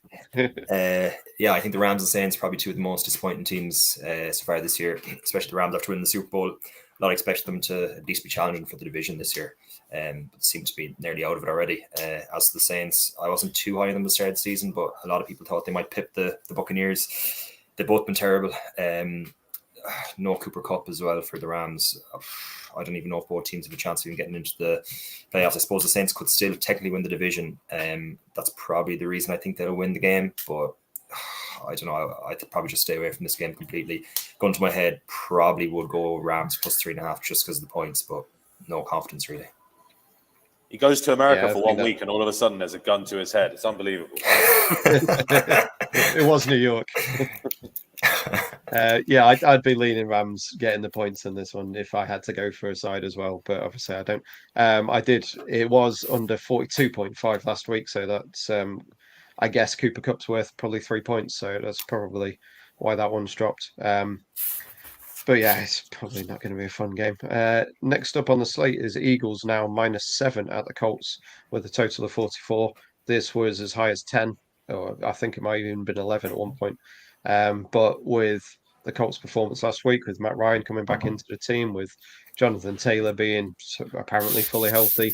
Yeah, I think the Rams and Saints are probably two of the most disappointing teams so far this year, especially the Rams after winning the Super Bowl. A lot expected them to at least be challenging for the division this year, but seem to be nearly out of it already. As to the Saints, I wasn't too high on them at the start of the season, but a lot of people thought they might pip the Buccaneers. They've both been terrible. No Cooper Kupp as well for the Rams. I don't even know if both teams have a chance of even getting into the playoffs. I suppose the Saints could still technically win the division. That's probably the reason I think they'll win the game. But I don't know. I'd probably just stay away from this game completely. Going to my head, probably would go Rams plus 3.5 just because of the points, but no confidence really. He goes to America for 1 week and all of a sudden there's a gun to his head. It's unbelievable. It was New York. Yeah, I'd be leaning Rams getting the points in this one if I had to go for a side as well, but obviously I don't. It was under 42.5 last week, so that's I guess Cooper Kupp's worth probably 3 points, so that's probably why that one's dropped. But yeah, it's probably not going to be a fun game. Next up on the slate is Eagles now -7 at the Colts with a total of 44. This was as high as 10, or I think it might have even been 11 at one point. But with the Colts' performance last week, with Matt Ryan coming back into the team, with Jonathan Taylor being apparently fully healthy,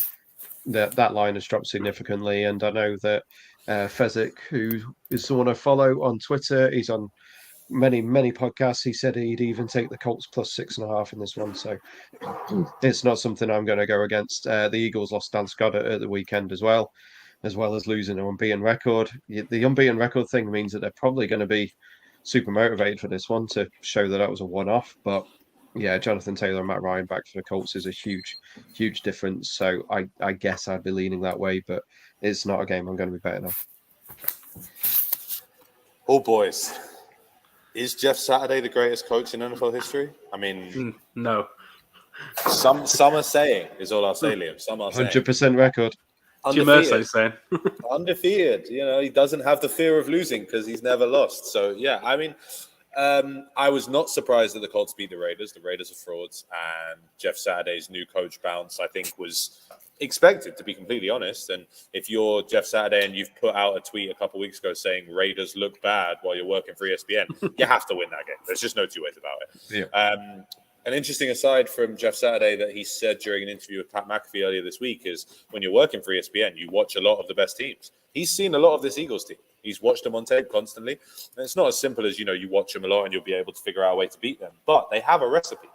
that line has dropped significantly. And I know that Fezzik, who is someone I follow on Twitter, he's on many podcasts. He said he'd even take the Colts plus 6.5 in this one. So it's not something I'm going to go against. The Eagles lost Dan Scott at the weekend as well as losing an unbeaten record. The unbeaten record thing means that they're probably going to be super motivated for this one to show that was a one-off. But yeah, Jonathan Taylor and Matt Ryan back for the Colts is a huge difference. So I guess I'd be leaning that way, but it's not a game I'm going to be betting on. Oh, boys. Is Jeff Saturday the greatest coach in NFL history? I mean, No. some are saying, is all I'll say, Liam. Some are saying 100% record. Jim undefeated. Irsay saying. Undefeated. He doesn't have the fear of losing because he's never lost. So yeah, I mean, I was not surprised that the Colts beat the Raiders. The Raiders are frauds, and Jeff Saturday's new coach bounce, I think, was expected, to be completely honest. And if you're Jeff Saturday and you've put out a tweet a couple of weeks ago saying Raiders look bad while you're working for ESPN, you have to win that game. There's just no two ways about it. Yeah. An interesting aside from Jeff Saturday that he said during an interview with Pat McAfee earlier this week is when you're working for ESPN, you watch a lot of the best teams. He's seen a lot of this Eagles team. He's watched them on tape constantly. And it's not as simple as, you watch them a lot and you'll be able to figure out a way to beat them. But they have a recipe.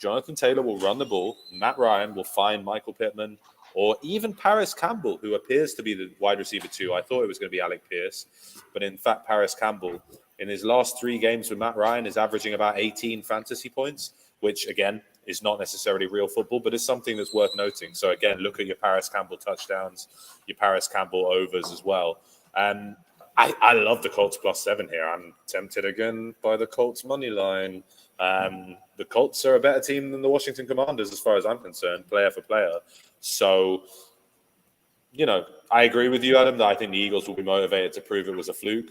Jonathan Taylor will run the ball. Matt Ryan will find Michael Pittman or even Paris Campbell, who appears to be the wide receiver 2. I thought it was going to be Alec Pierce. But in fact, Paris Campbell, in his last 3 games with Matt Ryan, is averaging about 18 fantasy points, which, again, is not necessarily real football, but it's something that's worth noting. So, again, look at your Paris Campbell touchdowns, your Paris Campbell overs as well. I love the Colts +7 here. I'm tempted again by the Colts money line. The Colts are a better team than the Washington Commanders as far as I'm concerned, player for player. So, I agree with you, Adam, that I think the Eagles will be motivated to prove it was a fluke.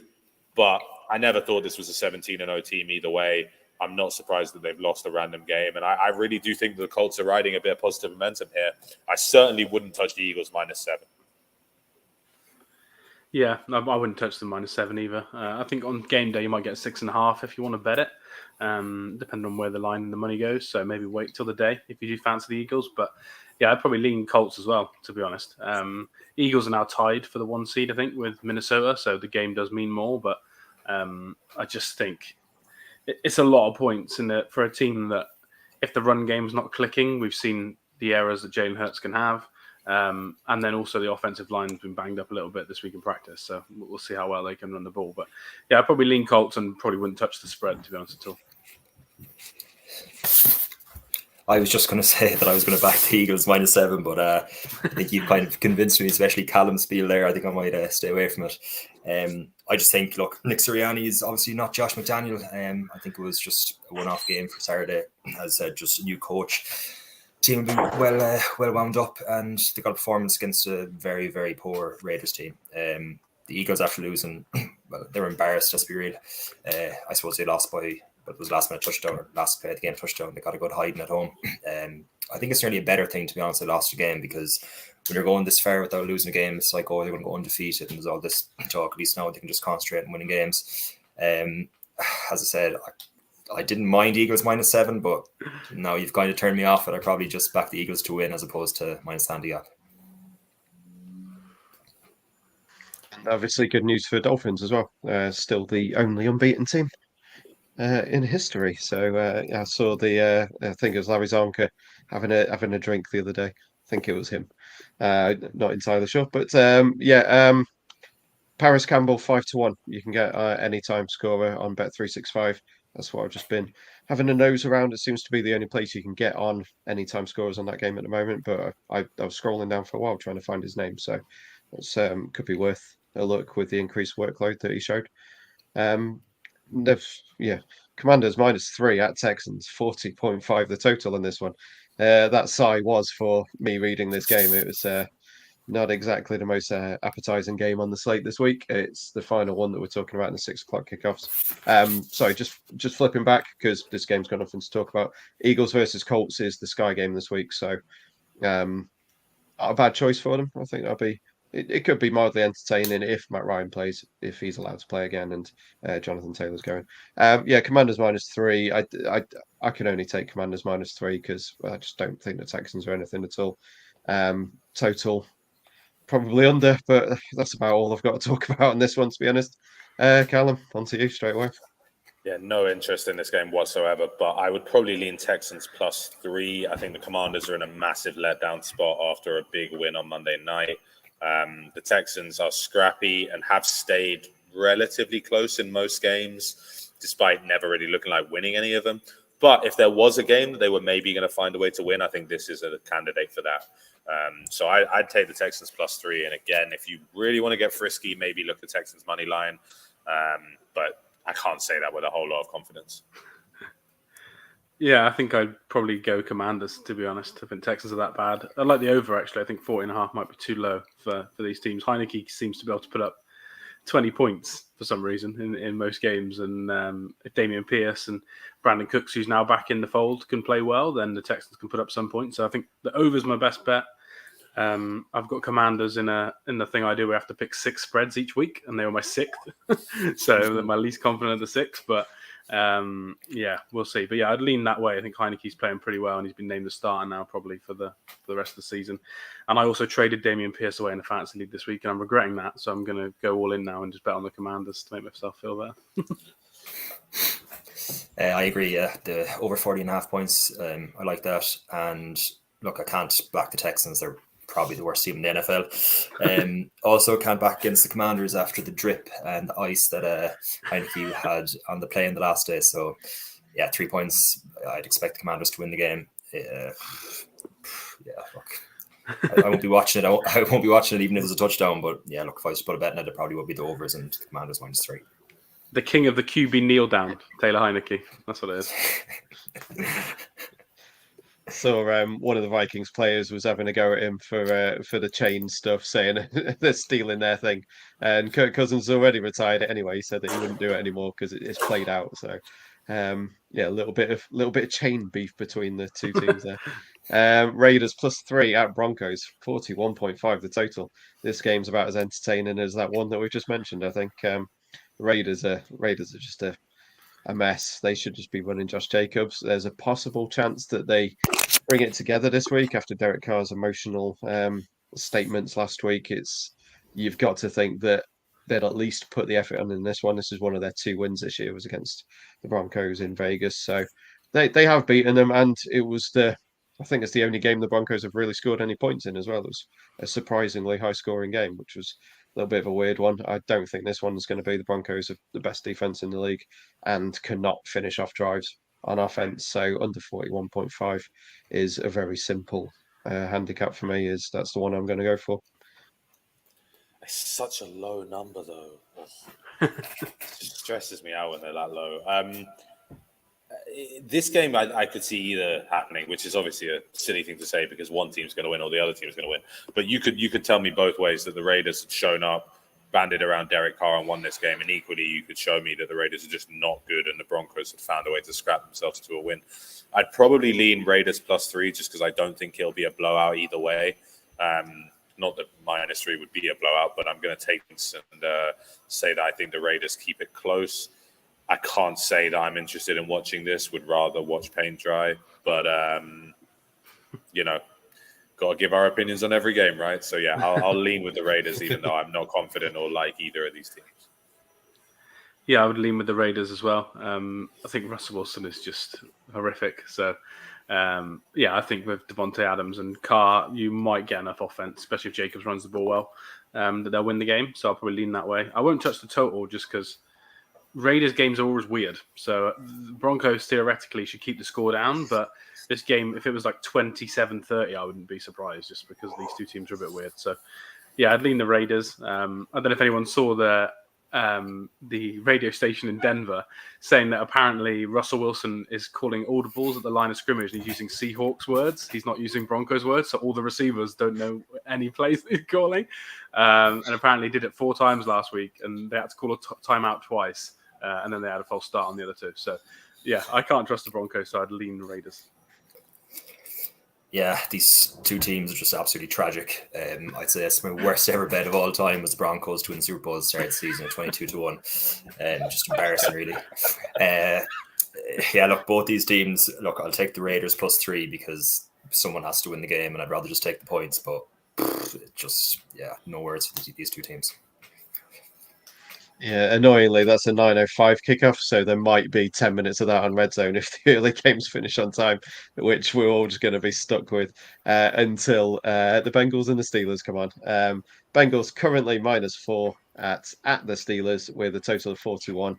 But I never thought this was a 17-0 team either way. I'm not surprised that they've lost a random game. And I really do think the Colts are riding a bit of positive momentum here. I certainly wouldn't touch the Eagles -7. Yeah, I wouldn't touch the -7 either. I think on game day you might get 6.5 if you want to bet it, depending on where the line and the money goes. So maybe wait till the day if you do fancy the Eagles. But yeah, I'd probably lean Colts as well, to be honest. Eagles are now tied for the 1 seed, I think, with Minnesota. So the game does mean more. But I just think it's a lot of points for a team that, if the run game's not clicking, we've seen the errors that Jalen Hurts can have. And then also the offensive line's been banged up a little bit this week in practice. So we'll see how well they can run the ball. But yeah, I'd probably lean Colts and probably wouldn't touch the spread, to be honest, at all. I was just going to say that I was going to back the Eagles -7, but I think you've kind of convinced me, especially Callum Spiel there. I think I might stay away from it. I just think, look, Nick Sirianni is obviously not Josh McDaniel. I think it was just a one-off game for Saturday. As I said, just a new coach. Team will be well wound up, and they got a performance against a very, very poor Raiders team. The Eagles, after losing, well, they were embarrassed, let's be real. I suppose they lost by, but it was last minute touchdown, or last play of the game touchdown. They got a good hiding at home. I think it's really a better thing, to be honest, they lost the game, because when you're going this far without losing a game, it's like, oh, they're going to go undefeated, and there's all this talk. At least now they can just concentrate on winning games. As I said, I didn't mind Eagles -7, but now you've kind of turned me off it. I probably just back the Eagles to win as opposed to minus handicap. Obviously, good news for Dolphins as well. Still the only unbeaten team in history. So I saw I think it was Larry Zonka having a drink the other day. I think it was him. Not entirely sure, but Paris Campbell 5-1. You can get anytime scorer on Bet365. That's what I've just been having a nose around. It seems to be the only place you can get on anytime scorers on that game at the moment. But I was scrolling down for a while trying to find his name, so it's could be worth a look with the increased workload that he showed. Commanders -3 at Texans, 40.5 the total in this one. That sigh was for me reading this game. It was not exactly the most appetizing game on the slate this week. It's the final one that we're talking about in the 6:00 kickoffs. Sorry, just flipping back because this game's got nothing to talk about. Eagles versus Colts is the Sky game this week, so not a bad choice for them. I think that'll be. It could be mildly entertaining if Matt Ryan plays, if he's allowed to play again, and Jonathan Taylor's going. Commanders -3. I can only take Commanders -3 because I just don't think the Texans are anything at all. Total. Probably under, but that's about all I've got to talk about on this one, to be honest. Callum, on to you straight away. Yeah, no interest in this game whatsoever, but I would probably lean Texans +3. I think the Commanders are in a massive letdown spot after a big win on Monday night. The Texans are scrappy and have stayed relatively close in most games, despite never really looking like winning any of them. But if there was a game that they were maybe going to find a way to win, I think this is a candidate for that. So I'd take the Texans +3. And again, if you really want to get frisky, maybe look at Texans money line. But I can't say that with a whole lot of confidence. Yeah, I think I'd probably go Commanders, to be honest. I think Texans are that bad. I like the over, actually. I think 40.5 might be too low for these teams. Heineke seems to be able to put up 20 points for some reason in most games. And if Damian Pierce and Brandon Cooks, who's now back in the fold, can play well, then the Texans can put up some points. So I think the over's my best bet. I've got Commanders in the thing I do. We have to pick 6 spreads each week, and they were my 6th. So they're my least confident of the 6. But yeah, we'll see. But yeah, I'd lean that way. I think Heineke's playing pretty well, and he's been named the starter now probably for the rest of the season. And I also traded Damian Pierce away in the fantasy league this week, and I'm regretting that. So I'm going to go all in now and just bet on the Commanders to make myself feel better. I agree. Yeah, the over 40.5 points. I like that. And look, I can't back the Texans. They're probably the worst team in the NFL. Also, can't back against the Commanders after the drip and the ice that Heineke had on the play in the last day. So, yeah, 3 points. I'd expect the Commanders to win the game. Yeah, look, I won't be watching it. I won't be watching it even if it's a touchdown. But yeah, look, if I was to put a bet in it, it probably would be the overs and the Commanders -3. The king of the QB kneel down, Taylor Heineke. That's what it is. So one of the Vikings players was having a go at him for the chain stuff, saying they're stealing their thing. And Kirk Cousins already retired it anyway. He said that he wouldn't do it anymore because it's played out. So yeah, a little bit of chain beef between the two teams there. Raiders +3 at Broncos, 41.5 the total. This game's about as entertaining as that one that we've just mentioned. I think Raiders are just a mess. They should just be running Josh Jacobs. There's a possible chance that they bring it together this week after Derek Carr's emotional statements last week. You've got to think that they'd at least put the effort on in this one. This is one of their 2 wins this year, was against the Broncos in Vegas. So they have beaten them, and I think it's the only game the Broncos have really scored any points in as well. It was a surprisingly high scoring game, which was a little bit of a weird one. I don't think this one's going to be. The Broncos have the best defense in the league and cannot finish off drives on offense. So under 41.5 is a very simple handicap for me. That's the one I'm going to go for. It's such a low number, though. It just stresses me out when they're that low. This game, I could see either happening, which is obviously a silly thing to say because one team's going to win or the other team's going to win. But you could tell me both ways that the Raiders had shown up, banded around Derek Carr and won this game, and equally you could show me that the Raiders are just not good and the Broncos had found a way to scrap themselves to a win. I'd probably lean Raiders +3 just because I don't think it'll be a blowout either way. Not that -3 would be a blowout, but I'm going to take this and say that I think the Raiders keep it close. I can't say that I'm interested in watching this. Would rather watch paint dry. But, got to give our opinions on every game, right? So, yeah, I'll lean with the Raiders, even though I'm not confident or like either of these teams. Yeah, I would lean with the Raiders as well. I think Russell Wilson is just horrific. So, yeah, I think with Devontae Adams and Carr, you might get enough offense, especially if Jacobs runs the ball well, that they'll win the game. So I'll probably lean that way. I won't touch the total just because Raiders games are always weird. So Broncos theoretically should keep the score down, but this game, if it was like 27-30, I wouldn't be surprised just because these two teams are a bit weird. So yeah, I'd lean the Raiders. I don't know if anyone saw the radio station in Denver saying that apparently Russell Wilson is calling audibles at the line of scrimmage and he's using Seahawks words. He's not using Broncos words. So all the receivers don't know any plays he's calling. And apparently he did it 4 times last week and they had to call a timeout twice. And then they had a false start on the other 2. So yeah, I can't trust the Broncos, so I'd lean the Raiders. Yeah, these 2 teams are just absolutely tragic. I'd say it's my worst ever bet of all time was the Broncos to win Super Bowl at the start of the season at 22-1. Just embarrassing, really. Yeah, look, both these teams, look, I'll take the Raiders +3 because someone has to win the game and I'd rather just take the points. But no words for these 2 teams. Yeah, annoyingly, that's a 9:05 kickoff, so there might be 10 minutes of that on Red Zone if the early games finish on time, which we're all just going to be stuck with until the Bengals and the Steelers come on. Bengals currently -4 at the Steelers with a total of 41.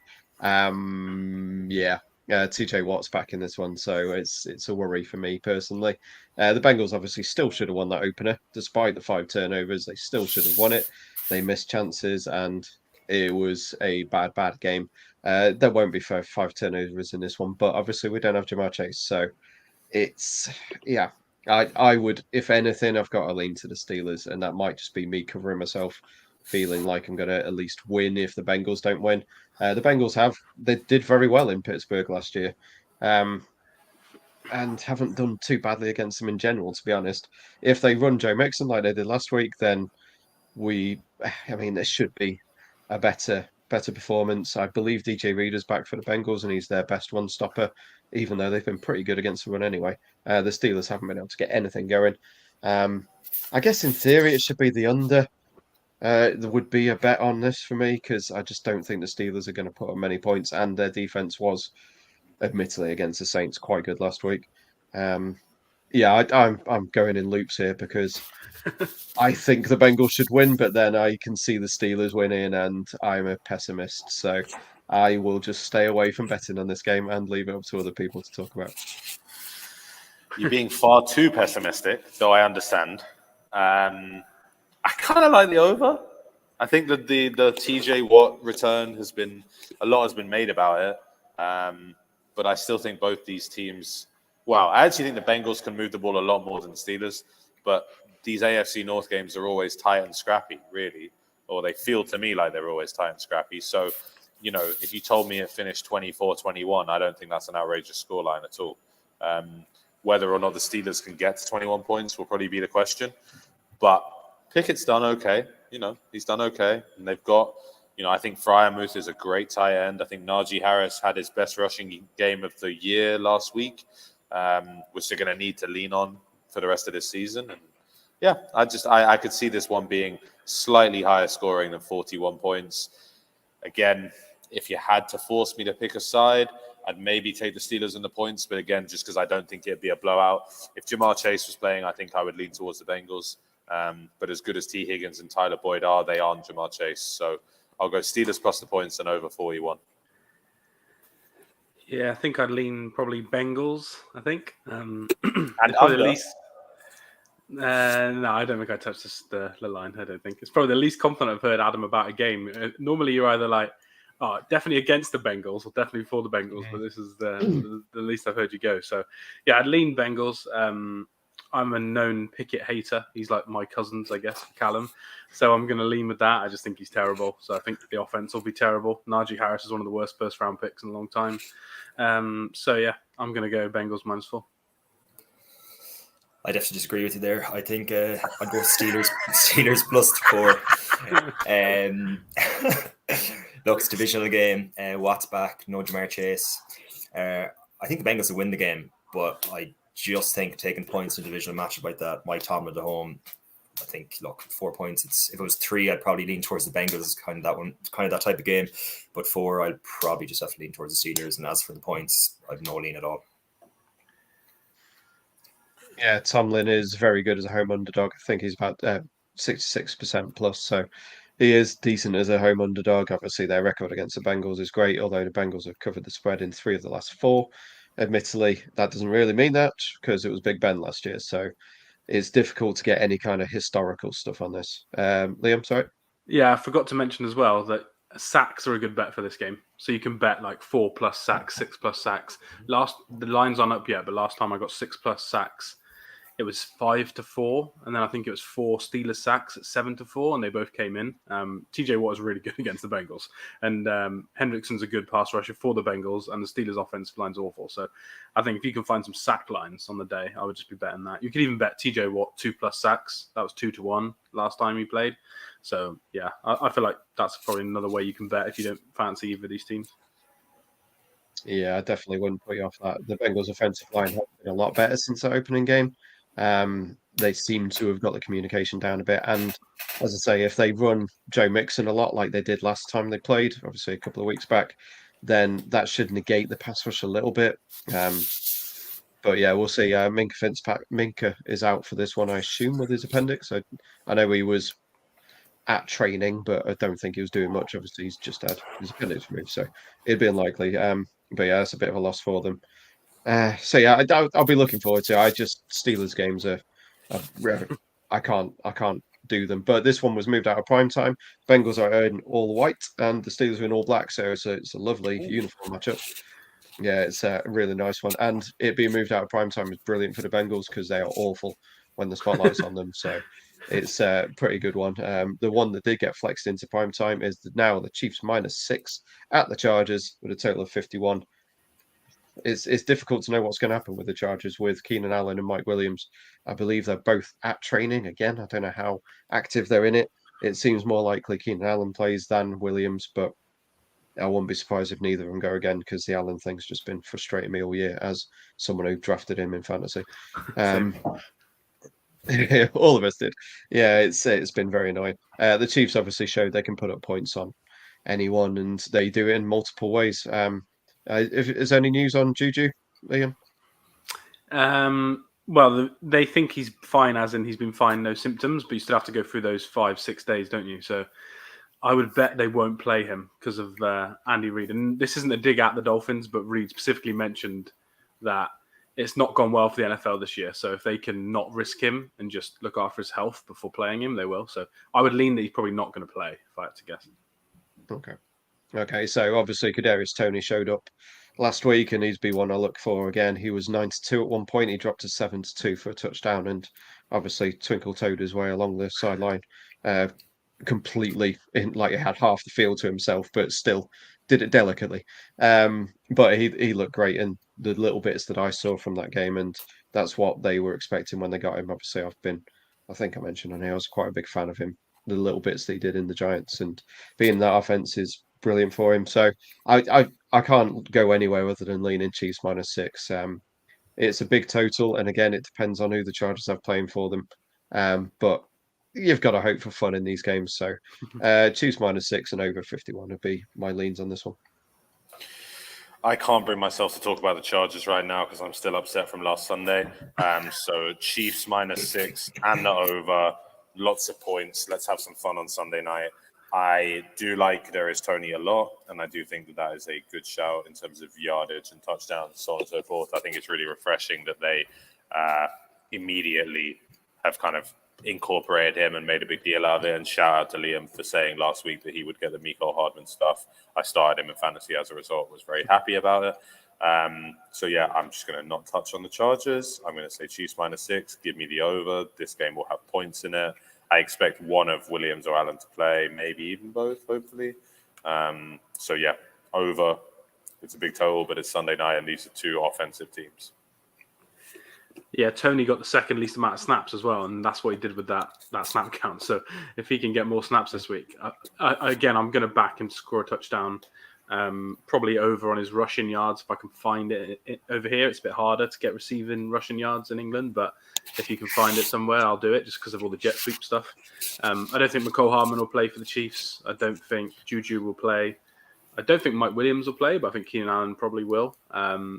TJ Watt's back in this one, so it's a worry for me personally. The Bengals obviously still should have won that opener, despite the 5 turnovers. They still should have won it. They missed chances and it was a bad game. There won't be five turnovers in this one, but obviously we don't have Jamar Chase, so it's yeah. I would, if anything, I've got to lean to the Steelers, and that might just be me covering myself, feeling like I'm going to at least win if the Bengals don't win. The Bengals they did very well in Pittsburgh last year, and haven't done too badly against them in general, to be honest. If they run Joe Mixon like they did last week, then I mean, there should be a better performance. I believe DJ Reader's back for the Bengals, and he's their best run stopper, even though they've been pretty good against the run anyway. The Steelers haven't been able to get anything going. I guess in theory it should be the under. There would be a bet on this for me because I just don't think the Steelers are going to put up many points, and their defense was, admittedly, against the Saints quite good last week. Yeah, I'm going in loops here because I think the Bengals should win, but then I can see the Steelers winning, and I'm a pessimist. So I will just stay away from betting on this game and leave it up to other people to talk about. You're being far too pessimistic, though I understand. I kind of like the over. I think that the TJ Watt return has been made about it, but I still think both these teams. Well, I actually think the Bengals can move the ball a lot more than the Steelers, but these AFC North games are always tight and scrappy, really, or they feel to me like they're always tight and scrappy. So, if you told me it finished 24-21, I don't think that's an outrageous scoreline at all. Whether or not the Steelers can get to 21 points will probably be the question. But Pickett's done okay. He's done okay. And they've got, I think Fryermuth is a great tight end. I think Najee Harris had his best rushing game of the year last week, which they're going to need to lean on for the rest of this season. And yeah, I could see this one being slightly higher scoring than 41 points. Again, if you had to force me to pick a side, I'd maybe take the Steelers in the points. But again, just because I don't think it'd be a blowout. If Jamar Chase was playing, I think I would lean towards the Bengals. But as good as T. Higgins and Tyler Boyd are, they aren't Jamar Chase. So I'll go Steelers plus the points and over 41. Yeah, I think I'd lean probably Bengals, I think. And probably under? the least. No, I don't think I touched the line. I don't think. It's probably the least confident I've heard Adam about a game. Normally you're either like, oh, definitely against the Bengals or definitely for the Bengals, but this is the least I've heard you go. So, yeah, I'd lean Bengals. I'm a known Pickett hater. He's like my cousins, I guess, Callum. So I'm going to lean with that. I just think he's terrible. So I think the offense will be terrible. Najee Harris is one of the worst first-round picks in a long time. So, yeah, I'm going to go Bengals -4. I definitely disagree with you there. I think I'd go Steelers +4. Look, it's a divisional game. Watt's back, no Jamar Chase. I think the Bengals will win the game, but I just think taking points in a divisional matchup like that, Mike Tomlin at home, I think, look, 4 points. If it was 3, I'd probably lean towards the Bengals, kind of that type of game. But 4, I'd probably just have to lean towards the Steelers. And as for the points, I've no lean at all. Yeah, Tomlin is very good as a home underdog. I think he's about 66% plus, so he is decent as a home underdog. Obviously, their record against the Bengals is great, although the Bengals have covered the spread in 3 of the last 4. Admittedly, that doesn't really mean that because it was Big Ben last year, so it's difficult to get any kind of historical stuff on this. Liam, sorry? Yeah, I forgot to mention as well that sacks are a good bet for this game. So you can bet like 4+ sacks, 6+ sacks. The line's aren't up yet, but last time I got 6+ sacks, it was 5-4, and then I think it was 4 Steelers sacks at 7-4, and they both came in. TJ Watt is really good against the Bengals, and Hendrickson's a good pass rusher for the Bengals, and the Steelers' offensive line's awful. So I think if you can find some sack lines on the day, I would just be betting that. You could even bet TJ Watt 2+ sacks. That was 2-1 last time he played. So yeah, I feel like that's probably another way you can bet if you don't fancy either of these teams. Yeah, I definitely wouldn't put you off that. The Bengals' offensive line has been a lot better since the opening game. They seem to have got the communication down a bit. And as I say, if they run Joe Mixon a lot like they did last time they played, obviously a couple of weeks back, then that should negate the pass rush a little bit. But yeah, we'll see. Minka is out for this one, I assume, with his appendix. I know he was at training, but I don't think he was doing much. Obviously, he's just had his appendix removed, so it'd be unlikely. But yeah, it's a bit of a loss for them. So yeah, I'll be looking forward to it. Steelers games are I can't do them. But this one was moved out of prime time. Bengals are in all white, and the Steelers are in all black. So it's a lovely uniform matchup. Yeah, it's a really nice one. And it being moved out of prime time is brilliant for the Bengals because they are awful when the spotlight's on them. So it's a pretty good one. The one that did get flexed into prime time is now the Chiefs -6 at the Chargers with a total of 51. It's difficult to know what's going to happen with the Chargers with Keenan Allen and Mike Williams. I believe they're both at training again. I don't know how active they're in it. It seems more likely Keenan Allen plays than Williams, but I wouldn't be surprised if neither of them go again because the Allen thing's just been frustrating me all year as someone who drafted him in fantasy. All of us did. Yeah, it's been very annoying. The Chiefs obviously showed they can put up points on anyone, and they do it in multiple ways. Is there any news on Juju, Liam? Well, they think he's fine, as in he's been fine, no symptoms, but you still have to go through those 5-6 days, don't you? So I would bet they won't play him because of Andy Reid. And this isn't a dig at the Dolphins, but Reid specifically mentioned that it's not gone well for the NFL this year. So if they can not risk him and just look after his health before playing him, they will. So I would lean that he's probably not going to play, if I had to guess. Okay. So obviously Kadarius Toney showed up last week, and he's been one I look for again. He was 9-2 at one point. He dropped to 7-2 for a touchdown, and obviously twinkle-toed his way along the sideline, completely in like he had half the field to himself, but still did it delicately. But he looked great in the little bits that I saw from that game, and that's what they were expecting when they got him. Obviously, I think I mentioned on here, I was quite a big fan of him. The little bits that he did in the Giants, and being that offense is brilliant for him. So I can't go anywhere other than leaning Chiefs -6. It's a big total, and again, it depends on who the Chargers have playing for them. But you've got to hope for fun in these games. So Chiefs -6 and over 51 would be my leans on this one. I can't bring myself to talk about the Chargers right now because I'm still upset from last Sunday. So Chiefs -6 and the over, lots of points. Let's have some fun on Sunday night. I do like Kadarius Toney a lot, and I do think that is a good shout in terms of yardage and touchdowns, so on and so forth. I think it's really refreshing that they immediately have kind of incorporated him and made a big deal out of it. And shout out to Liam for saying last week that he would get the Mecole Hardman stuff. I started him in fantasy as a result, was very happy about it. So yeah, I'm just going to not touch on the Chargers. I'm going to say Chiefs -6. Give me the over. This game will have points in it. I expect one of Williams or Allen to play, maybe even both, hopefully. So yeah, over. It's a big total, but it's Sunday night, and these are two offensive teams. Yeah, Toney got the second least amount of snaps as well, and that's what he did with that snap count. So if he can get more snaps this week, again, I'm going to back him to score a touchdown. Probably over on his rushing yards if I can find it over here. It's a bit harder to get receiving rushing yards in England, but if you can find it somewhere, I'll do it just because of all the jet sweep stuff. I don't think Mecole Hardman will play for the Chiefs. I don't think Juju will play. I don't think Mike Williams will play, but I think Keenan Allen probably will.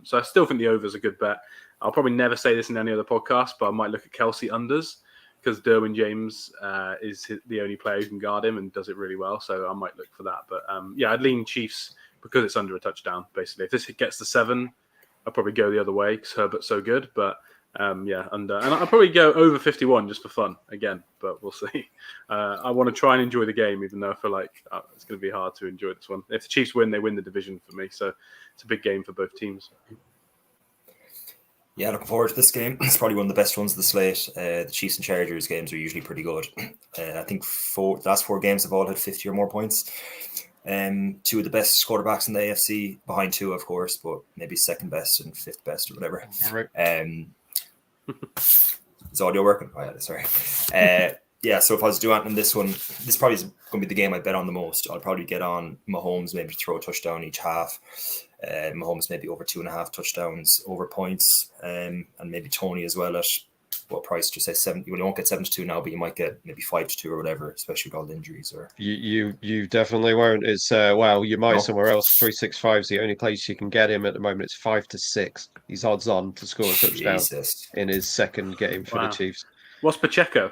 So I still think the over is a good bet. I'll probably never say this in any other podcast, but I might look at Kelsey unders because Derwin James is the only player who can guard him and does it really well. So I might look for that. But yeah, I'd lean Chiefs because it's under a touchdown, basically. If this gets to 7, I'll probably go the other way because Herbert's so good. But yeah, under. And I'll probably go over 51 just for fun again, but we'll see. I want to try and enjoy the game, even though I feel like it's going to be hard to enjoy this one. If the Chiefs win, they win the division for me. So it's a big game for both teams. Yeah, looking forward to this game. It's probably one of the best ones of the slate. The Chiefs and Chargers games are usually pretty good. I think the last 4 games have all had 50 or more points. 2 of the best quarterbacks in the AFC, behind 2, of course, but maybe second best and 5th best or whatever. Right. Is audio working? Oh, yeah, sorry. Yeah, so if I was doing in this one, this probably is going to be the game I bet on the most. I'll probably get on Mahomes, maybe throw a touchdown each half. Mahomes maybe over 2.5 touchdowns, over points, and maybe Toney as well at what price? Just say 7. You won't get 7-2 now, but you might get maybe 5-2 or whatever, especially with all the injuries. Or you definitely won't. It's well, you might somewhere else. 365 is the only place you can get him at the moment. It's 5-6. He's odds on to score a touchdown in his second game for the Chiefs. What's Pacheco?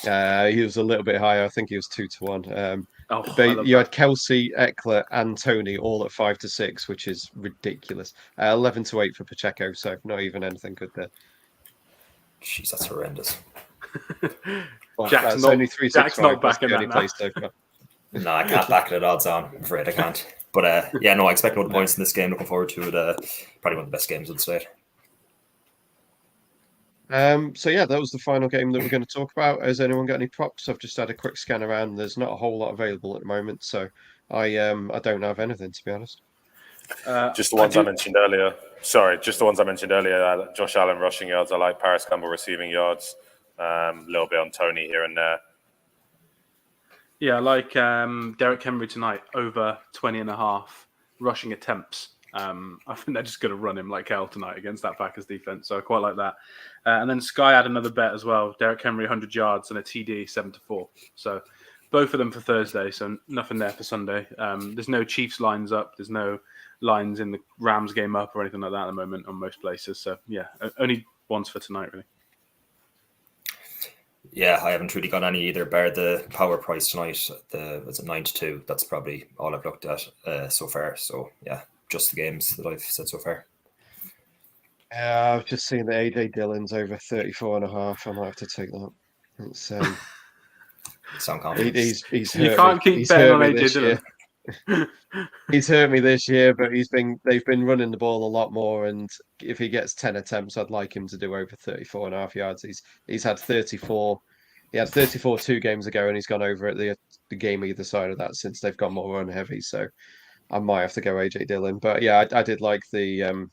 He was a little bit higher. I think he was 2-1. You had Kelsey, Eckler, and Toney all at 5-6, which is ridiculous. 11-8 for Pacheco, so not even anything good there. Jeez, that's horrendous. Well, Jack's that's not- only Jack's not 365. That's backing the only that now. place they've got. No, I can't back it at odds on. I'm afraid I can't. But yeah, no, I expect no points in this game. Looking forward to it. Probably one of the best games of the slate. So yeah, that was the final game that we're going to talk about. Has anyone got any props? I've just had a quick scan around. There's not a whole lot available at the moment, so I don't have anything, to be honest. Just the ones I mentioned earlier. Sorry, just the ones I mentioned earlier. Josh Allen rushing yards. I like Paris Campbell receiving yards. A little bit on Tony here and there. Yeah, I like Derek Henry tonight over 20.5 rushing attempts. I think they're just going to run him like hell tonight against that Packers defense. So I quite like that. And then Sky had another bet as well. Derek Henry 100 yards and a TD 7-4. So both of them for Thursday. So nothing there for Sunday. There's no Chiefs lines up. There's no lines in the Rams game up or anything like that at the moment on most places. So yeah, only ones for tonight really. Yeah, I haven't really got any either, bar the power price tonight. It's a 9-2. That's probably all I've looked at so far. So yeah, just the games that I've said so far. I've just seen that AJ Dillon's over 34.5. I might have to take that. It's Sound confident. he's You hurt can't me. keep He's betting hurt on me AJ this Dillon. year. He's hurt me this year, but they've been running the ball a lot more. And if he gets 10 attempts, I'd like him to do over 34.5 yards. He's had 34. He had 34 2 games ago, and he's gone over at the game either side of that since they've gone more run heavy. So I might have to go AJ Dillon. But yeah, I did like the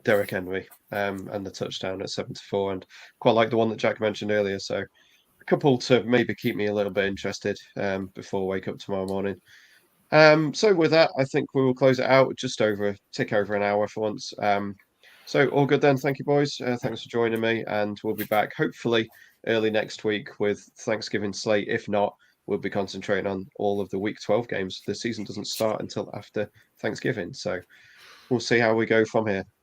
Derek Henry and the touchdown at 7-4, and quite like the one that Jack mentioned earlier. So a couple to maybe keep me a little bit interested before I wake up tomorrow morning. So with that, I think we will close it out just tick over an hour for once. So all good then. Thank you, boys. Thanks for joining me, and we'll be back hopefully early next week with Thanksgiving slate. If not, we'll be concentrating on all of the Week 12 games. The season doesn't start until after Thanksgiving, so we'll see how we go from here.